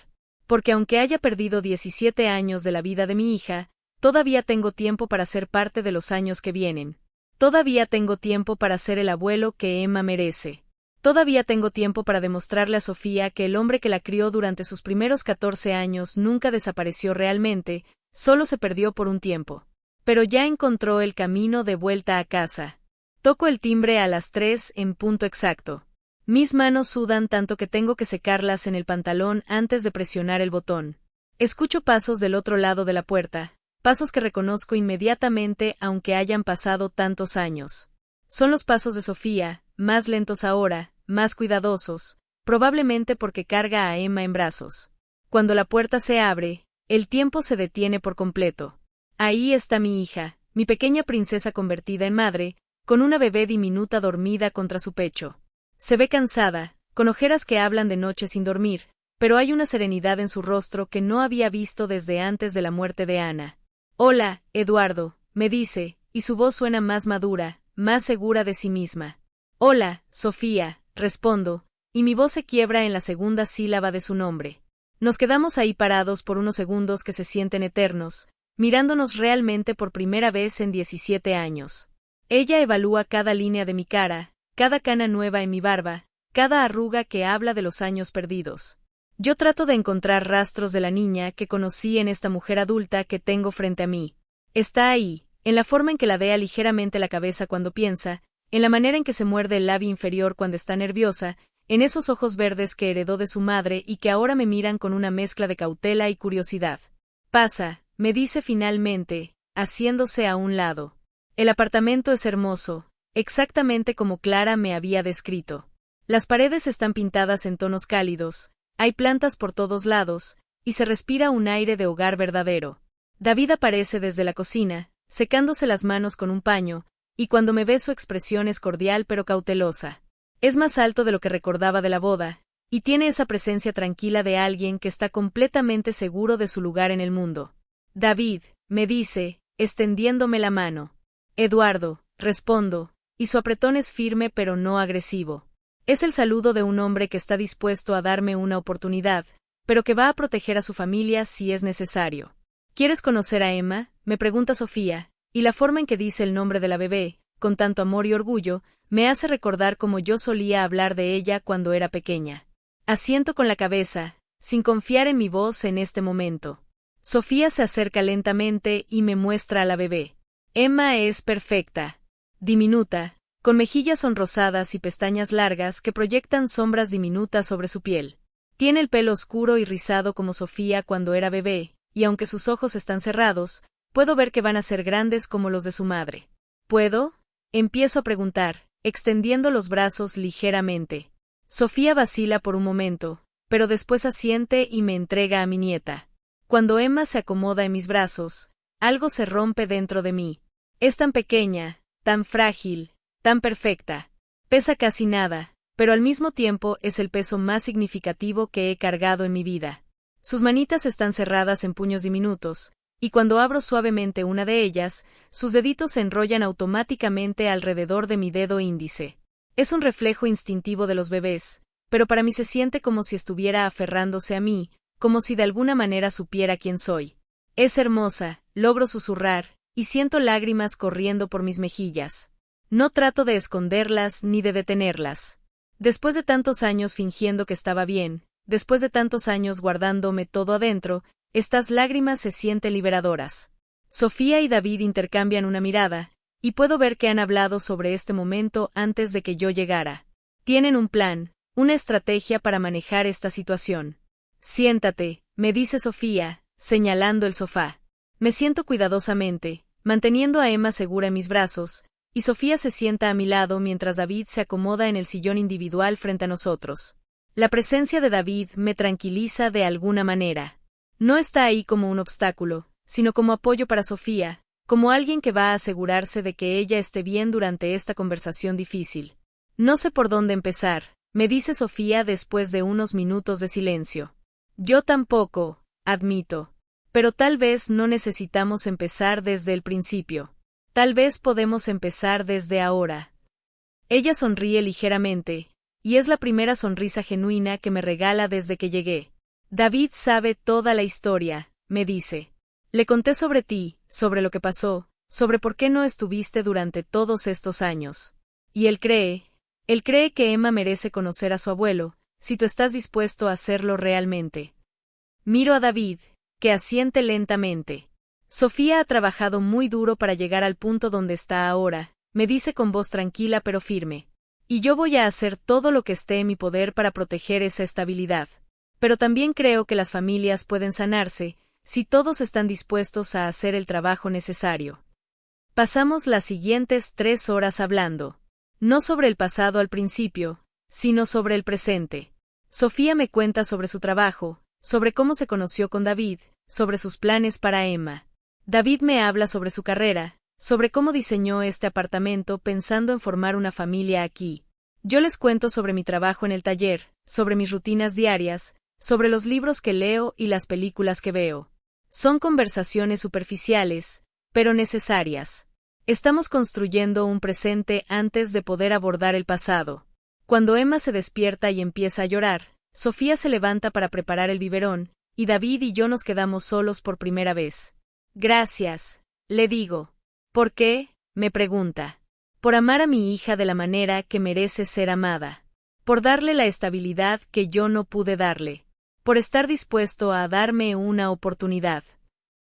Porque aunque haya perdido 17 años de la vida de mi hija, todavía tengo tiempo para ser parte de los años que vienen. Todavía tengo tiempo para ser el abuelo que Emma merece. Todavía tengo tiempo para demostrarle a Sofía que el hombre que la crió durante sus primeros 14 años nunca desapareció realmente, solo se perdió por un tiempo. Pero ya encontró el camino de vuelta a casa. Toco el timbre a las 3 en punto exacto. Mis manos sudan tanto que tengo que secarlas en el pantalón antes de presionar el botón. Escucho pasos del otro lado de la puerta, pasos que reconozco inmediatamente aunque hayan pasado tantos años. Son los pasos de Sofía, más lentos ahora, más cuidadosos, probablemente porque carga a Emma en brazos. Cuando la puerta se abre, el tiempo se detiene por completo. Ahí está mi hija, mi pequeña princesa convertida en madre, con una bebé diminuta dormida contra su pecho. Se ve cansada, con ojeras que hablan de noche sin dormir, pero hay una serenidad en su rostro que no había visto desde antes de la muerte de Ana. Hola, Eduardo, me dice, y su voz suena más madura, más segura de sí misma. Hola, Sofía, respondo, y mi voz se quiebra en la segunda sílaba de su nombre. Nos quedamos ahí parados por unos segundos que se sienten eternos, mirándonos realmente por primera vez en 17 años. Ella evalúa cada línea de mi cara, cada cana nueva en mi barba, cada arruga que habla de los años perdidos. Yo trato de encontrar rastros de la niña que conocí en esta mujer adulta que tengo frente a mí. Está ahí, en la forma en que ladea ligeramente la cabeza cuando piensa, en la manera en que se muerde el labio inferior cuando está nerviosa, en esos ojos verdes que heredó de su madre y que ahora me miran con una mezcla de cautela y curiosidad. Pasa, me dice finalmente, haciéndose a un lado. El apartamento es hermoso, exactamente como Clara me había descrito. Las paredes están pintadas en tonos cálidos, hay plantas por todos lados, y se respira un aire de hogar verdadero. David aparece desde la cocina, secándose las manos con un paño, y cuando me ve su expresión es cordial pero cautelosa. Es más alto de lo que recordaba de la boda, y tiene esa presencia tranquila de alguien que está completamente seguro de su lugar en el mundo. David, me dice, extendiéndome la mano. Eduardo, respondo, y su apretón es firme pero no agresivo. Es el saludo de un hombre que está dispuesto a darme una oportunidad, pero que va a proteger a su familia si es necesario. ¿Quieres conocer a Emma?, me pregunta Sofía, y la forma en que dice el nombre de la bebé, con tanto amor y orgullo, me hace recordar cómo yo solía hablar de ella cuando era pequeña. Asiento con la cabeza, sin confiar en mi voz en este momento. Sofía se acerca lentamente y me muestra a la bebé. Emma es perfecta. Diminuta, con mejillas sonrosadas y pestañas largas que proyectan sombras diminutas sobre su piel. Tiene el pelo oscuro y rizado como Sofía cuando era bebé, y aunque sus ojos están cerrados, puedo ver que van a ser grandes como los de su madre. ¿Puedo? Empiezo a preguntar, extendiendo los brazos ligeramente. Sofía vacila por un momento, pero después asiente y me entrega a mi nieta. Cuando Emma se acomoda en mis brazos, algo se rompe dentro de mí. Es tan pequeña, tan frágil, tan perfecta. Pesa casi nada, pero al mismo tiempo es el peso más significativo que he cargado en mi vida. Sus manitas están cerradas en puños diminutos, y cuando abro suavemente una de ellas, sus deditos se enrollan automáticamente alrededor de mi dedo índice. Es un reflejo instintivo de los bebés, pero para mí se siente como si estuviera aferrándose a mí, como si de alguna manera supiera quién soy. Es hermosa, logro susurrar, y siento lágrimas corriendo por mis mejillas. No trato de esconderlas ni de detenerlas. Después de tantos años fingiendo que estaba bien, después de tantos años guardándome todo adentro, estas lágrimas se sienten liberadoras. Sofía y David intercambian una mirada, y puedo ver que han hablado sobre este momento antes de que yo llegara. Tienen un plan, una estrategia para manejar esta situación. Siéntate, me dice Sofía, señalando el sofá. Me siento cuidadosamente, manteniendo a Emma segura en mis brazos, y Sofía se sienta a mi lado mientras David se acomoda en el sillón individual frente a nosotros. La presencia de David me tranquiliza de alguna manera. No está ahí como un obstáculo, sino como apoyo para Sofía, como alguien que va a asegurarse de que ella esté bien durante esta conversación difícil. No sé por dónde empezar, me dice Sofía después de unos minutos de silencio. Yo tampoco, admito. Pero tal vez no necesitamos empezar desde el principio. Tal vez podemos empezar desde ahora. Ella sonríe ligeramente, y es la primera sonrisa genuina que me regala desde que llegué. David sabe toda la historia, me dice. Le conté sobre ti, sobre lo que pasó, sobre por qué no estuviste durante todos estos años. Y él cree que Emma merece conocer a su abuelo, si tú estás dispuesto a hacerlo realmente. Miro a David, que asiente lentamente. Sofía ha trabajado muy duro para llegar al punto donde está ahora, me dice con voz tranquila pero firme. Y yo voy a hacer todo lo que esté en mi poder para proteger esa estabilidad. Pero también creo que las familias pueden sanarse, si todos están dispuestos a hacer el trabajo necesario. Pasamos las siguientes 3 horas hablando. No sobre el pasado al principio, sino sobre el presente. Sofía me cuenta sobre su trabajo, sobre cómo se conoció con David, sobre sus planes para Emma. David me habla sobre su carrera, sobre cómo diseñó este apartamento pensando en formar una familia aquí. Yo les cuento sobre mi trabajo en el taller, sobre mis rutinas diarias, sobre los libros que leo y las películas que veo. Son conversaciones superficiales, pero necesarias. Estamos construyendo un presente antes de poder abordar el pasado. Cuando Emma se despierta y empieza a llorar, Sofía se levanta para preparar el biberón, y David y yo nos quedamos solos por primera vez. Gracias, le digo. ¿Por qué?, me pregunta. Por amar a mi hija de la manera que merece ser amada. Por darle la estabilidad que yo no pude darle. Por estar dispuesto a darme una oportunidad.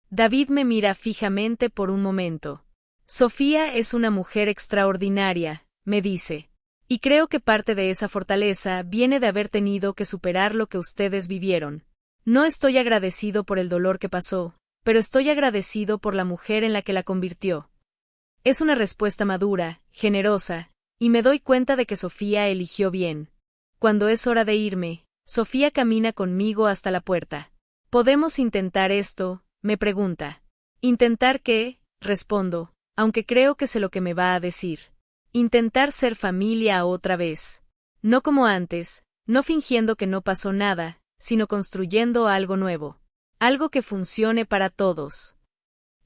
David me mira fijamente por un momento. Sofía es una mujer extraordinaria, me dice. Y creo que parte de esa fortaleza viene de haber tenido que superar lo que ustedes vivieron. No estoy agradecido por el dolor que pasó, pero estoy agradecido por la mujer en la que la convirtió. Es una respuesta madura, generosa, y me doy cuenta de que Sofía eligió bien. Cuando es hora de irme, Sofía camina conmigo hasta la puerta. ¿Podemos intentar esto?, me pregunta. ¿Intentar qué?, respondo, aunque creo que sé lo que me va a decir. Intentar ser familia otra vez. No como antes, no fingiendo que no pasó nada, sino construyendo algo nuevo. Algo que funcione para todos.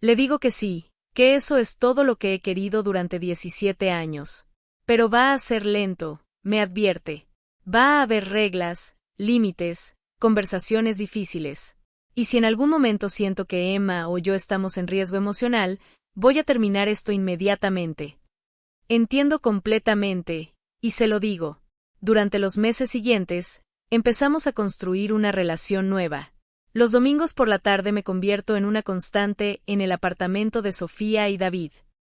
Le digo que sí, que eso es todo lo que he querido durante 17 años. Pero va a ser lento, me advierte. Va a haber reglas, límites, conversaciones difíciles. Y si en algún momento siento que Emma o yo estamos en riesgo emocional, voy a terminar esto inmediatamente. Entiendo completamente, y se lo digo. Durante los meses siguientes, empezamos a construir una relación nueva. Los domingos por la tarde me convierto en una constante en el apartamento de Sofía y David.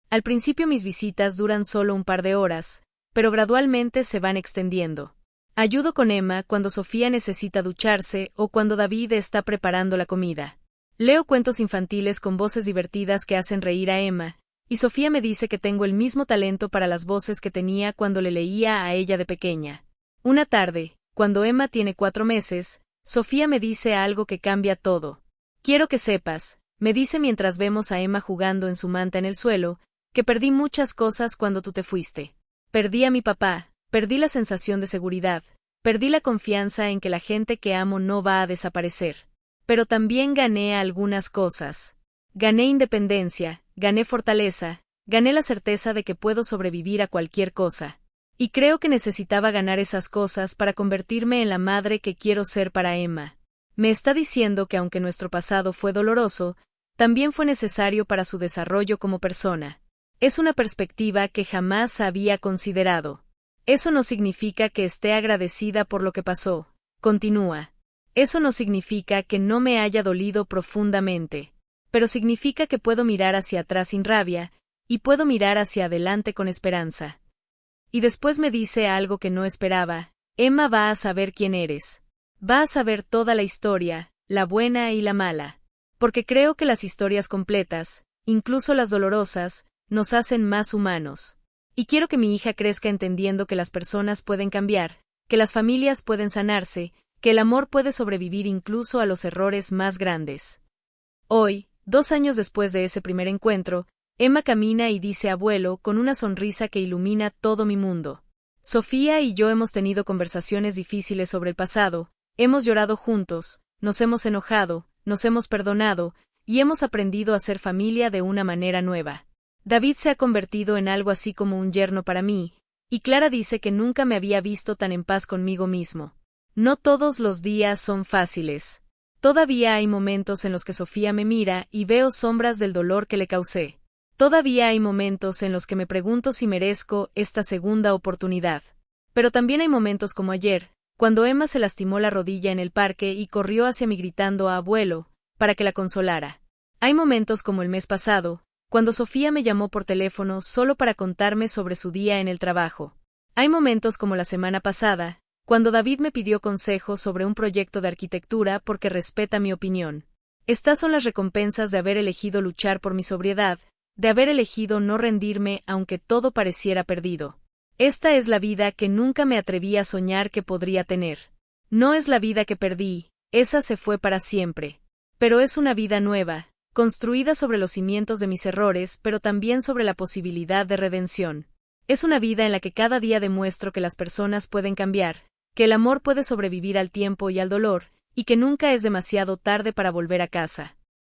Al principio mis visitas duran solo un par de horas, pero gradualmente se van extendiendo. Ayudo con Emma cuando Sofía necesita ducharse o cuando David está preparando la comida. Leo cuentos infantiles con voces divertidas que hacen reír a Emma, y Sofía me dice que tengo el mismo talento para las voces que tenía cuando le leía a ella de pequeña. Una tarde, cuando Emma tiene 4 meses, Sofía me dice algo que cambia todo. Quiero que sepas, me dice mientras vemos a Emma jugando en su manta en el suelo, que perdí muchas cosas cuando tú te fuiste. Perdí a mi papá, perdí la sensación de seguridad, perdí la confianza en que la gente que amo no va a desaparecer. Pero también gané algunas cosas. Gané independencia, gané fortaleza, gané la certeza de que puedo sobrevivir a cualquier cosa. Y creo que necesitaba ganar esas cosas para convertirme en la madre que quiero ser para Emma. Me está diciendo que aunque nuestro pasado fue doloroso, también fue necesario para su desarrollo como persona. Es una perspectiva que jamás había considerado. Eso no significa que esté agradecida por lo que pasó, continúa. Eso no significa que no me haya dolido profundamente, pero significa que puedo mirar hacia atrás sin rabia, y puedo mirar hacia adelante con esperanza. Y después me dice algo que no esperaba: Emma va a saber quién eres. Va a saber toda la historia, la buena y la mala. Porque creo que las historias completas, incluso las dolorosas, nos hacen más humanos. Y quiero que mi hija crezca entendiendo que las personas pueden cambiar, que las familias pueden sanarse, que el amor puede sobrevivir incluso a los errores más grandes. Hoy, 2 años después de ese primer encuentro, Emma camina y dice abuelo con una sonrisa que ilumina todo mi mundo. Sofía y yo hemos tenido conversaciones difíciles sobre el pasado, hemos llorado juntos, nos hemos enojado, nos hemos perdonado, y hemos aprendido a ser familia de una manera nueva. David se ha convertido en algo así como un yerno para mí, y Clara dice que nunca me había visto tan en paz conmigo mismo. No todos los días son fáciles. Todavía hay momentos en los que Sofía me mira y veo sombras del dolor que le causé. Todavía hay momentos en los que me pregunto si merezco esta segunda oportunidad. Pero también hay momentos como ayer, cuando Emma se lastimó la rodilla en el parque y corrió hacia mí gritando a abuelo, para que la consolara. Hay momentos como el mes pasado, cuando Sofía me llamó por teléfono solo para contarme sobre su día en el trabajo. Hay momentos como la semana pasada, cuando David me pidió consejos sobre un proyecto de arquitectura porque respeta mi opinión. Estas son las recompensas de haber elegido luchar por mi sobriedad, de haber elegido no rendirme aunque todo pareciera perdido. Esta es la vida que nunca me atreví a soñar que podría tener. No es la vida que perdí, esa se fue para siempre. Pero es una vida nueva, construida sobre los cimientos de mis errores, pero también sobre la posibilidad de redención. Es una vida en la que cada día demuestro que las personas pueden cambiar, que el amor puede sobrevivir al tiempo y al dolor, y que nunca es demasiado tarde para volver a casa.